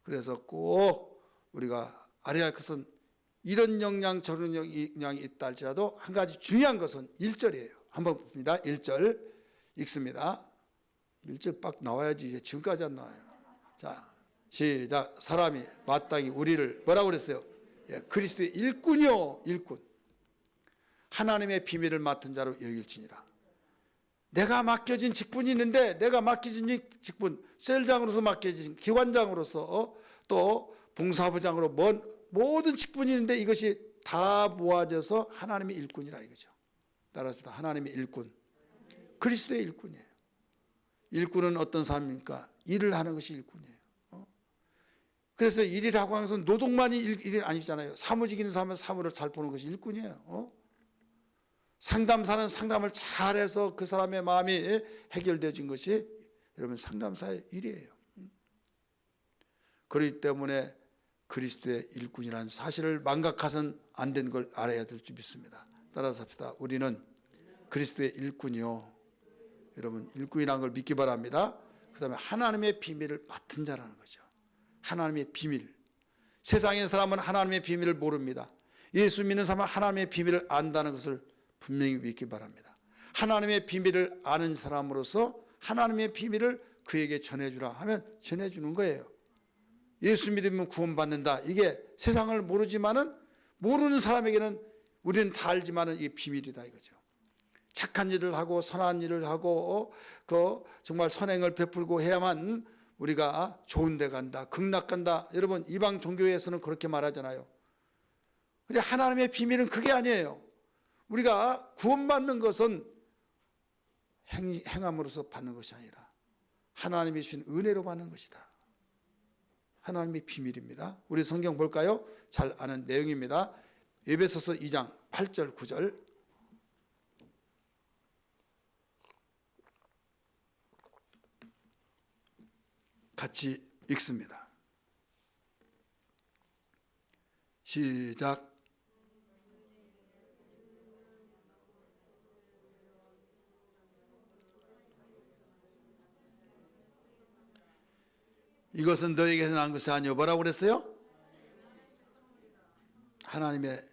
S1: 그래서 꼭 우리가 알아야 할 것은 이런 역량 저런 역량이 있다 할지라도 한 가지 중요한 것은 1절이에요. 한번 봅니다. 1절 읽습니다. 1절 빡 나와야지. 지금까지 안 나와요. 자, 시작. 사람이 마땅히 우리를 뭐라고 그랬어요? 예, 그리스도의 일꾼이요, 일꾼. 하나님의 비밀을 맡은 자로 여길지니라. 내가 맡겨진 직분이 있는데, 내가 맡겨진 이 직분, 셀장으로서 맡겨진 기관장으로서 또 봉사부장으로 모든 직분이 있는데 이것이 다 모아져서 하나님의 일꾼이라 이거죠. 따라서 하나님의 일꾼, 그리스도의 일꾼이에요. 일꾼은 어떤 사람입니까? 일을 하는 것이 일꾼이에요. 그래서 일이라고 하는 것은 노동만이 일이 아니잖아요. 사무직인 사람은 사무를 잘 보는 것이 일꾼이에요. 상담사는 상담을 잘해서 그 사람의 마음이 해결되어진 것이 여러분 상담사의 일이에요. 그렇기 때문에 그리스도의 일꾼이라는 사실을 망각해서는 안 되는 걸 알아야 될 줄 믿습니다. 따라서 합시다. 우리는 그리스도의 일꾼이요. 여러분 일꾼이라는 걸 믿기 바랍니다. 그 다음에 하나님의 비밀을 맡은 자라는 거죠. 하나님의 비밀. 세상의 사람은 하나님의 비밀을 모릅니다. 예수 믿는 사람은 하나님의 비밀을 안다는 것을 분명히 믿기 바랍니다. 하나님의 비밀을 아는 사람으로서 하나님의 비밀을 그에게 전해주라 하면 전해주는 거예요. 예수 믿으면 구원받는다. 이게 세상을 모르지만은 모르는 사람에게는 우리는 다 알지만은 이게 비밀이다 이거죠. 착한 일을 하고 선한 일을 하고 정말 선행을 베풀고 해야만 우리가 좋은 데 간다, 극락 간다. 여러분 이방 종교에서는 그렇게 말하잖아요. 근데 하나님의 비밀은 그게 아니에요. 우리가 구원받는 것은 행함으로써 받는 것이 아니라 하나님이 주신 은혜로 받는 것이다. 하나님의 비밀입니다. 우리 성경 볼까요? 잘 아는 내용입니다. 에베소서 2장 8절 9절 같이 읽습니다. 시작. 이것은 너에게서 난 것이 아니오. 뭐라고 그랬어요? 하나님의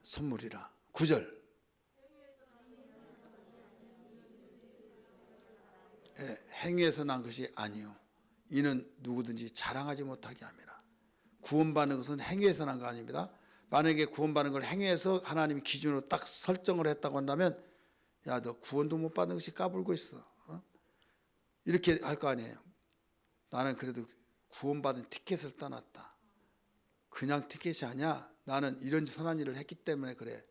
S1: 선물이라. 9절. 행위에서 난 것이 아니오. 이는 누구든지 자랑하지 못하게 합니다. 구원받는 것은 행위에서 난 거 아닙니다. 만약에 구원받는 걸 행위에서 하나님이 기준으로 딱 설정을 했다고 한다면 야, 너 구원도 못 받는 것이 까불고 있어. 이렇게 할 거 아니에요. 나는 그래도 구원받은 티켓을 따놨다. 그냥 티켓이 아니야. 나는 이런 선한 일을 했기 때문에 그래.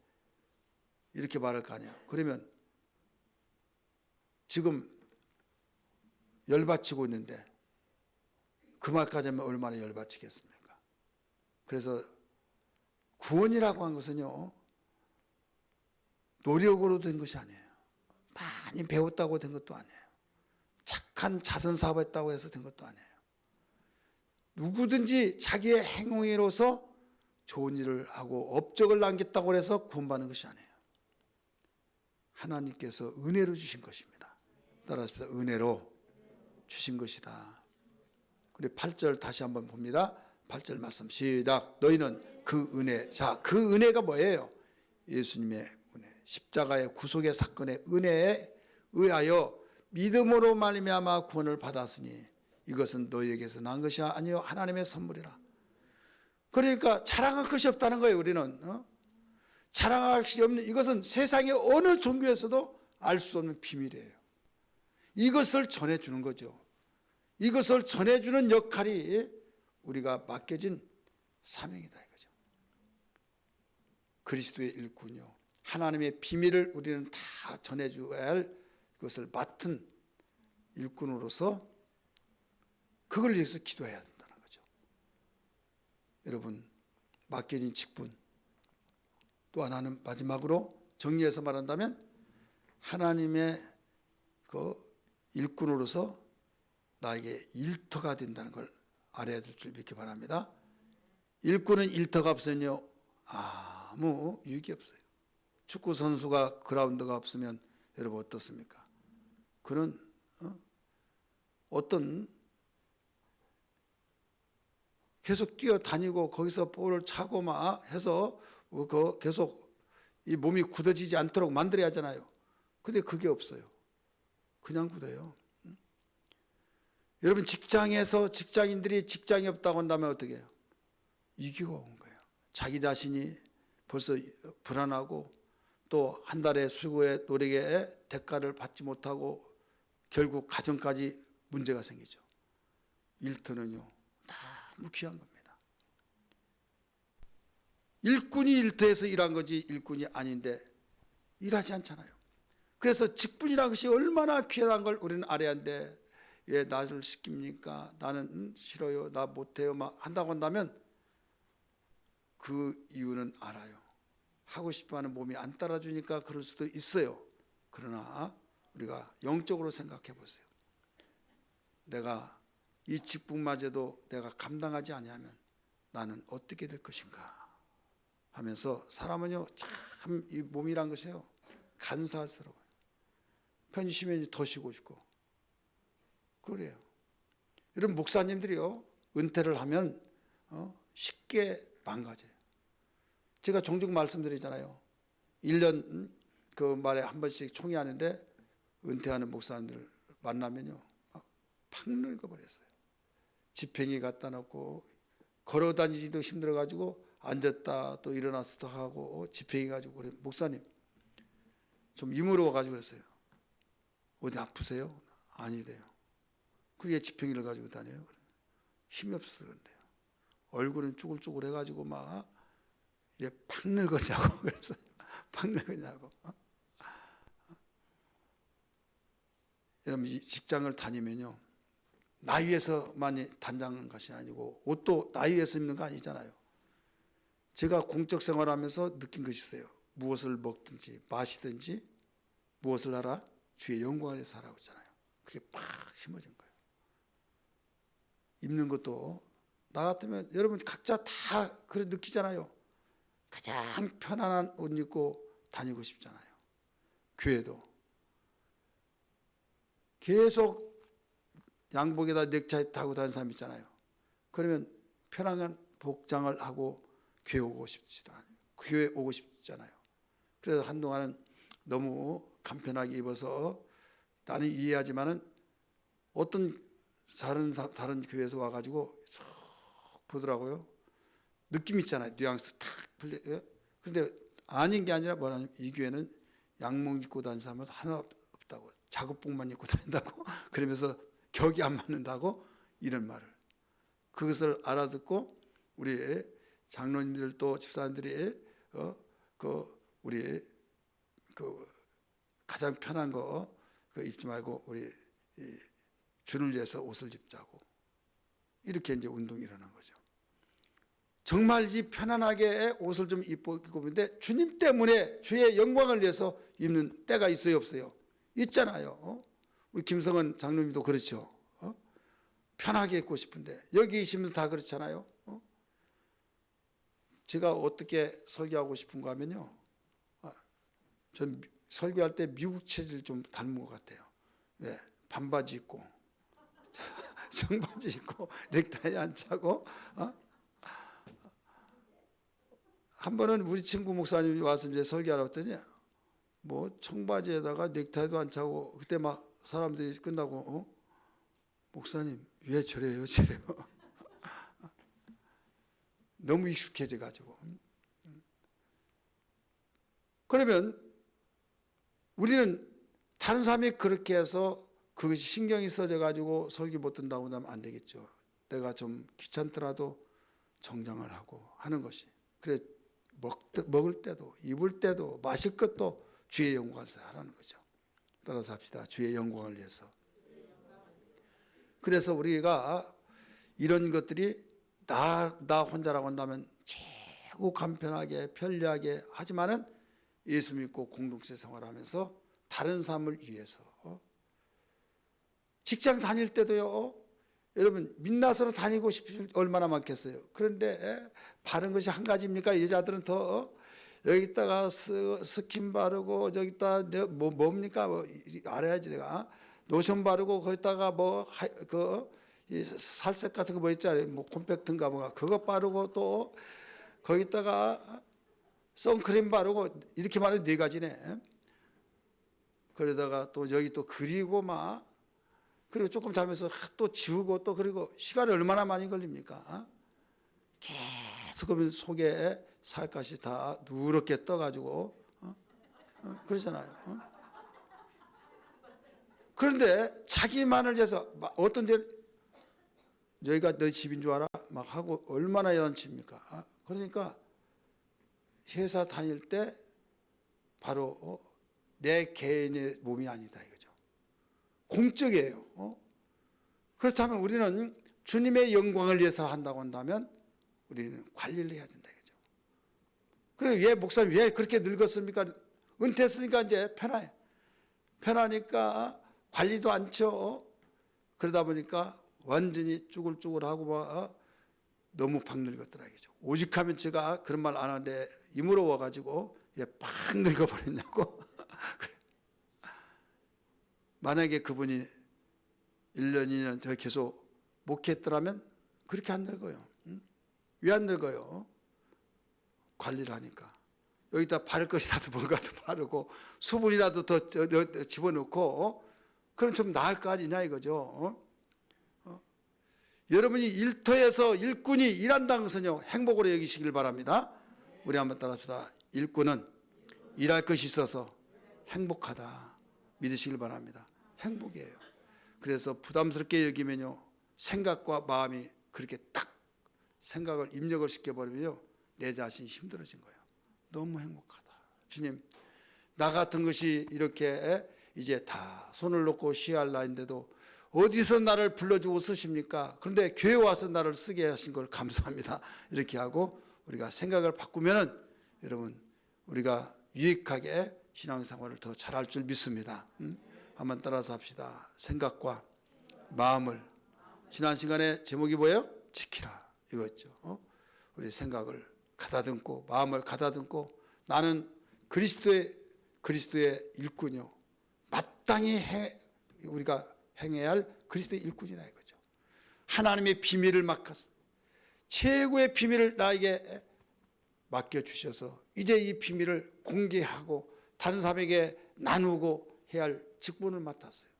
S1: 이렇게 말할 거 아니야. 그러면 지금 열받치고 있는데 그 말까지 하면 얼마나 열받치겠습니까? 그래서 구원이라고 한 것은요, 노력으로 된 것이 아니에요. 많이 배웠다고 된 것도 아니에요. 착한 자선사업 했다고 해서 된 것도 아니에요. 누구든지 자기의 행위로서 좋은 일을 하고 업적을 남겼다고 해서 구원받는 것이 아니에요. 하나님께서 은혜로 주신 것입니다. 따라서 은혜로 주신 것이다. 우리 8절 다시 한번 봅니다. 8절 말씀 시작. 너희는 그 은혜. 자, 그 은혜가 뭐예요? 예수님의 은혜, 십자가의 구속의 사건의 은혜에 의하여 믿음으로 말미암아 구원을 받았으니 이것은 너희에게서 난 것이 아니요 하나님의 선물이라. 그러니까 자랑할 것이 없다는 거예요. 우리는 자랑할 것이 없는, 이것은 세상의 어느 종교에서도 알 수 없는 비밀이에요. 이것을 전해주는 거죠. 이것을 전해주는 역할이 우리가 맡겨진 사명이다 이거죠. 그리스도의 일꾼이요, 하나님의 비밀을 우리는 다 전해줘야 할 그것을 맡은 일꾼으로서 그걸 위해서 기도해야 된다는 거죠. 여러분, 맡겨진 직분, 또 하나는 마지막으로 정리해서 말한다면 하나님의 그 일꾼으로서 나에게 일터가 된다는 걸 알아야 될 줄 믿기 바랍니다. 일꾼은 일터가 없으면요 아무 유익이 없어요. 축구 선수가 그라운드가 없으면 여러분 어떻습니까? 그는 어떤 계속 뛰어다니고 거기서 볼을 차고 막 해서 계속 이 몸이 굳어지지 않도록 만들어야 하잖아요. 근데 그게 없어요. 그냥 굳어요. 여러분 직장에서 직장인들이 직장이 없다고 한다면 어떻게 해요? 위기가 온 거예요. 자기 자신이 벌써 불안하고 또 한 달의 수고의 노력의 대가를 받지 못하고 결국 가정까지 문제가 생기죠. 일터는요 너무 귀한 겁니다. 일꾼이 일터에서 일한 거지 일꾼이 아닌데 일하지 않잖아요. 그래서 직분이라는 것이 얼마나 귀한 걸 우리는 알아야 하는데 왜 나를 시킵니까? 나는 싫어요. 나 못해요. 막 한다고 한다면 그 이유는 알아요. 하고 싶어하는 몸이 안 따라주니까 그럴 수도 있어요. 그러나 우리가 영적으로 생각해 보세요. 내가 이 직분마저도 내가 감당하지 아니하면 나는 어떻게 될 것인가 하면서 사람은요 참 이 몸이란 것이요 간사스러워요. 편히 쉬면 더 쉬고 싶고 그래요. 여러분 목사님들이요 은퇴를 하면 쉽게 망가져요. 제가 종종 말씀드리잖아요. 1년 그 말에 한 번씩 총회하는데 은퇴하는 목사님들 만나면요 팍 늙어버렸어요. 지팽이 갖다 놓고 걸어 다니지도 힘들어가지고 앉았다 또 일어나서 또 하고 지팽이 가지고 그래. 목사님 좀 이물어가지고 그랬어요. 어디 아프세요? 아니래요. 그게 지팽이를 가지고 다녀요. 힘이 없어서 그런데요. 얼굴은 쭈글쭈글 해가지고 막 얘 팍 늙었냐고 그랬어요. 팍 늙었냐고. 여러분 이 직장을 다니면요 나이에서만 단장한 것이 아니고 옷도 나이에서 입는 거 아니잖아요. 제가 공적 생활하면서 느낀 것이 있어요. 무엇을 먹든지 마시든지 무엇을 하라? 주의 영광을 위해서 하라고 했잖아요. 그게 팍 심어진 거예요. 입는 것도 나 같으면 여러분 각자 다 그래 느끼잖아요. 가장 편안한 옷 입고 다니고 싶잖아요. 교회도 계속 양복에다 넥타이 타고 다니는 사람 있잖아요. 그러면 편안한 복장을 하고 교회 오고 싶지도 않아요. 교회 오고 싶잖아요. 그래서 한동안은 너무 간편하게 입어서 나는 이해하지만은 어떤 다른 교회에서 와가지고 쏙 보더라고요. 느낌 있잖아요. 뉘앙스 탁 풀려. 그런데 아닌 게 아니라 뭐냐면 이 교회는 양복 입고 다니는 사람은 하나 없다고. 작업복만 입고 다닌다고. 그러면서 격이 안 맞는다고 이런 말을. 그것을 알아듣고 우리 장로님들 또 집사님들이 우리 가장 편한 거 입지 말고 우리 주를 위해서 옷을 입자고 이렇게 이제 운동이 일어난 거죠. 정말 이 편안하게 옷을 좀 입고 있는데 주님 때문에 주의 영광을 위해서 입는 때가 있어요, 없어요? 있잖아요. 우리 김성은 장로님도 그렇죠. 편하게 입고 싶은데 여기 계시면 다 그렇잖아요. 제가 어떻게 설교하고 싶은가 하면요. 전 설교할 때 미국 체질 좀 닮은 것 같아요. 왜? 반바지 입고 청바지 입고 넥타이 안 차고 한 번은 우리 친구 목사님이 와서 이제 설교하러 왔더니 뭐 청바지에다가 넥타이도 안 차고 그때 막 사람들이 끝나고 목사님 왜 저래요? 저래요. 너무 익숙해져 가지고. 그러면 우리는 다른 사람이 그렇게 해서 그것이 신경이 써져 가지고 설교 못 듣는다고 하면 안 되겠죠. 내가 좀 귀찮더라도 정장을 하고 하는 것이. 그래 먹을 때도 입을 때도 마실 것도 주의 영광을 위해서 하라는 거죠. 따라서 합시다. 주의 영광을 위해서. 그래서 우리가 이런 것들이 나 혼자라고 한다면 최고 간편하게 편리하게 하지만은 예수 믿고 공동체 생활하면서 다른 삶을 위해서 직장 다닐 때도요. 여러분 민낯으로 다니고 싶으실 얼마나 많겠어요. 그런데 바른 것이 한 가지입니까? 여자들은 더 여기다가 스킨 바르고 저기다 뭡니까? 알아야지 내가 로션 바르고 거기다가 살색 같은 거 뭐 있잖아요. 뭐 콤팩트인가 뭐가 그거 바르고 또 거기다가 선크림 바르고 이렇게 말해도 네 가지네. 그러다가 또 여기 또 그리고 막 그리고 조금 자면서 또 지우고 또 그리고 시간이 얼마나 많이 걸립니까? 계속 그러면 속에 살갗이 다 누렇게 떠가지고 그러잖아요. 그런데 자기만을 위해서 어떤 데 여기가 너 집인 줄 알아? 막 하고 얼마나 연치입니까? 그러니까 회사 다닐 때 바로 내 개인의 몸이 아니다 이거죠. 공적이에요. 그렇다면 우리는 주님의 영광을 위해서 한다고 한다면 우리는 관리를 해야 된다 이거죠. 그래 왜 목사님 왜 그렇게 늙었습니까? 은퇴했으니까 이제 편해요. 편하니까 관리도 않죠. 그러다 보니까 완전히 쭈글쭈글하고 막 너무 팍 늙었더라 이거죠. 오직하면 제가 그런 말 안 하는데 이물어 와가지고 팍 늙어버렸냐고. 만약에 그분이 1년, 2년 더 계속 목회했더라면 그렇게 안 늙어요. 왜 안 늙어요? 관리를 하니까. 여기다 바를 것이라도 뭔가도 바르고 수분이라도 더 집어넣고 그럼 좀 나을 거 아니냐 이거죠. 여러분이 일터에서 일꾼이 일한다는 것은요 행복으로 여기시길 바랍니다. 우리 한번 따라합시다. 일꾼은 일할 것이 있어서 행복하다 믿으시길 바랍니다. 행복이에요. 그래서 부담스럽게 여기면요 생각과 마음이 그렇게 딱 생각을 입력을 시켜버리면요 내 자신이 힘들어진 거예요. 너무 행복하다. 주님 나 같은 것이 이렇게 이제 다 손을 놓고 쉬할 나인데도 어디서 나를 불러주고 쓰십니까? 그런데 교회 와서 나를 쓰게 하신 걸 감사합니다. 이렇게 하고 우리가 생각을 바꾸면은 여러분 우리가 유익하게 신앙생활을 더 잘할 줄 믿습니다. 한번 따라서 합시다. 생각과 마음을 지난 시간에 제목이 뭐예요? 지키라 이거였죠. 우리 생각을 가다듬고 마음을 가다듬고 나는 그리스도의 일꾼이요 마땅히 우리가 행해야 할 그리스도의 일꾼이다 이거죠. 하나님의 비밀을 맡았어. 최고의 비밀을 나에게 맡겨주셔서 이제 이 비밀을 공개하고 다른 사람에게 나누고 해야 할 직분을 맡았어요.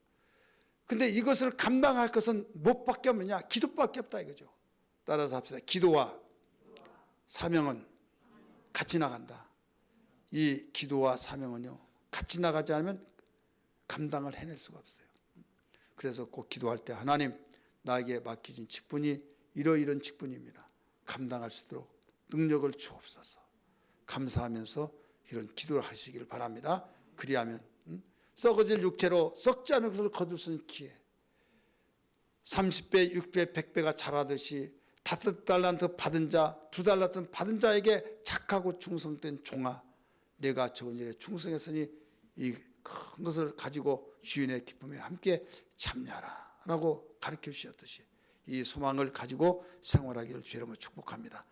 S1: 근데 이것을 감당할 것은 무엇밖에 없느냐? 기도밖에 없다 이거죠. 따라서 합시다. 기도와 사명은 같이 나간다. 이 기도와 사명은요 같이 나가지 않으면 감당을 해낼 수가 없어요. 그래서 꼭 기도할 때 하나님 나에게 맡기신 직분이 이러이런 직분입니다. 감당할 수 있도록 능력을 주옵소서. 감사하면서 이런 기도를 하시기를 바랍니다. 그리하면 썩어질 육체로 썩지 않은 것을 거둘 수 있는 기회 30배, 6배, 100배가 자라듯이 5달란트 받은 자, 2달란트 받은 자에게 착하고 충성된 종아 내가 좋은 일에 충성했으니 이 큰 것을 가지고 주인의 기쁨에 함께 참여하라 라고 가르쳐 주셨듯이 이 소망을 가지고 생활하기를 주의 이름으로 축복합니다.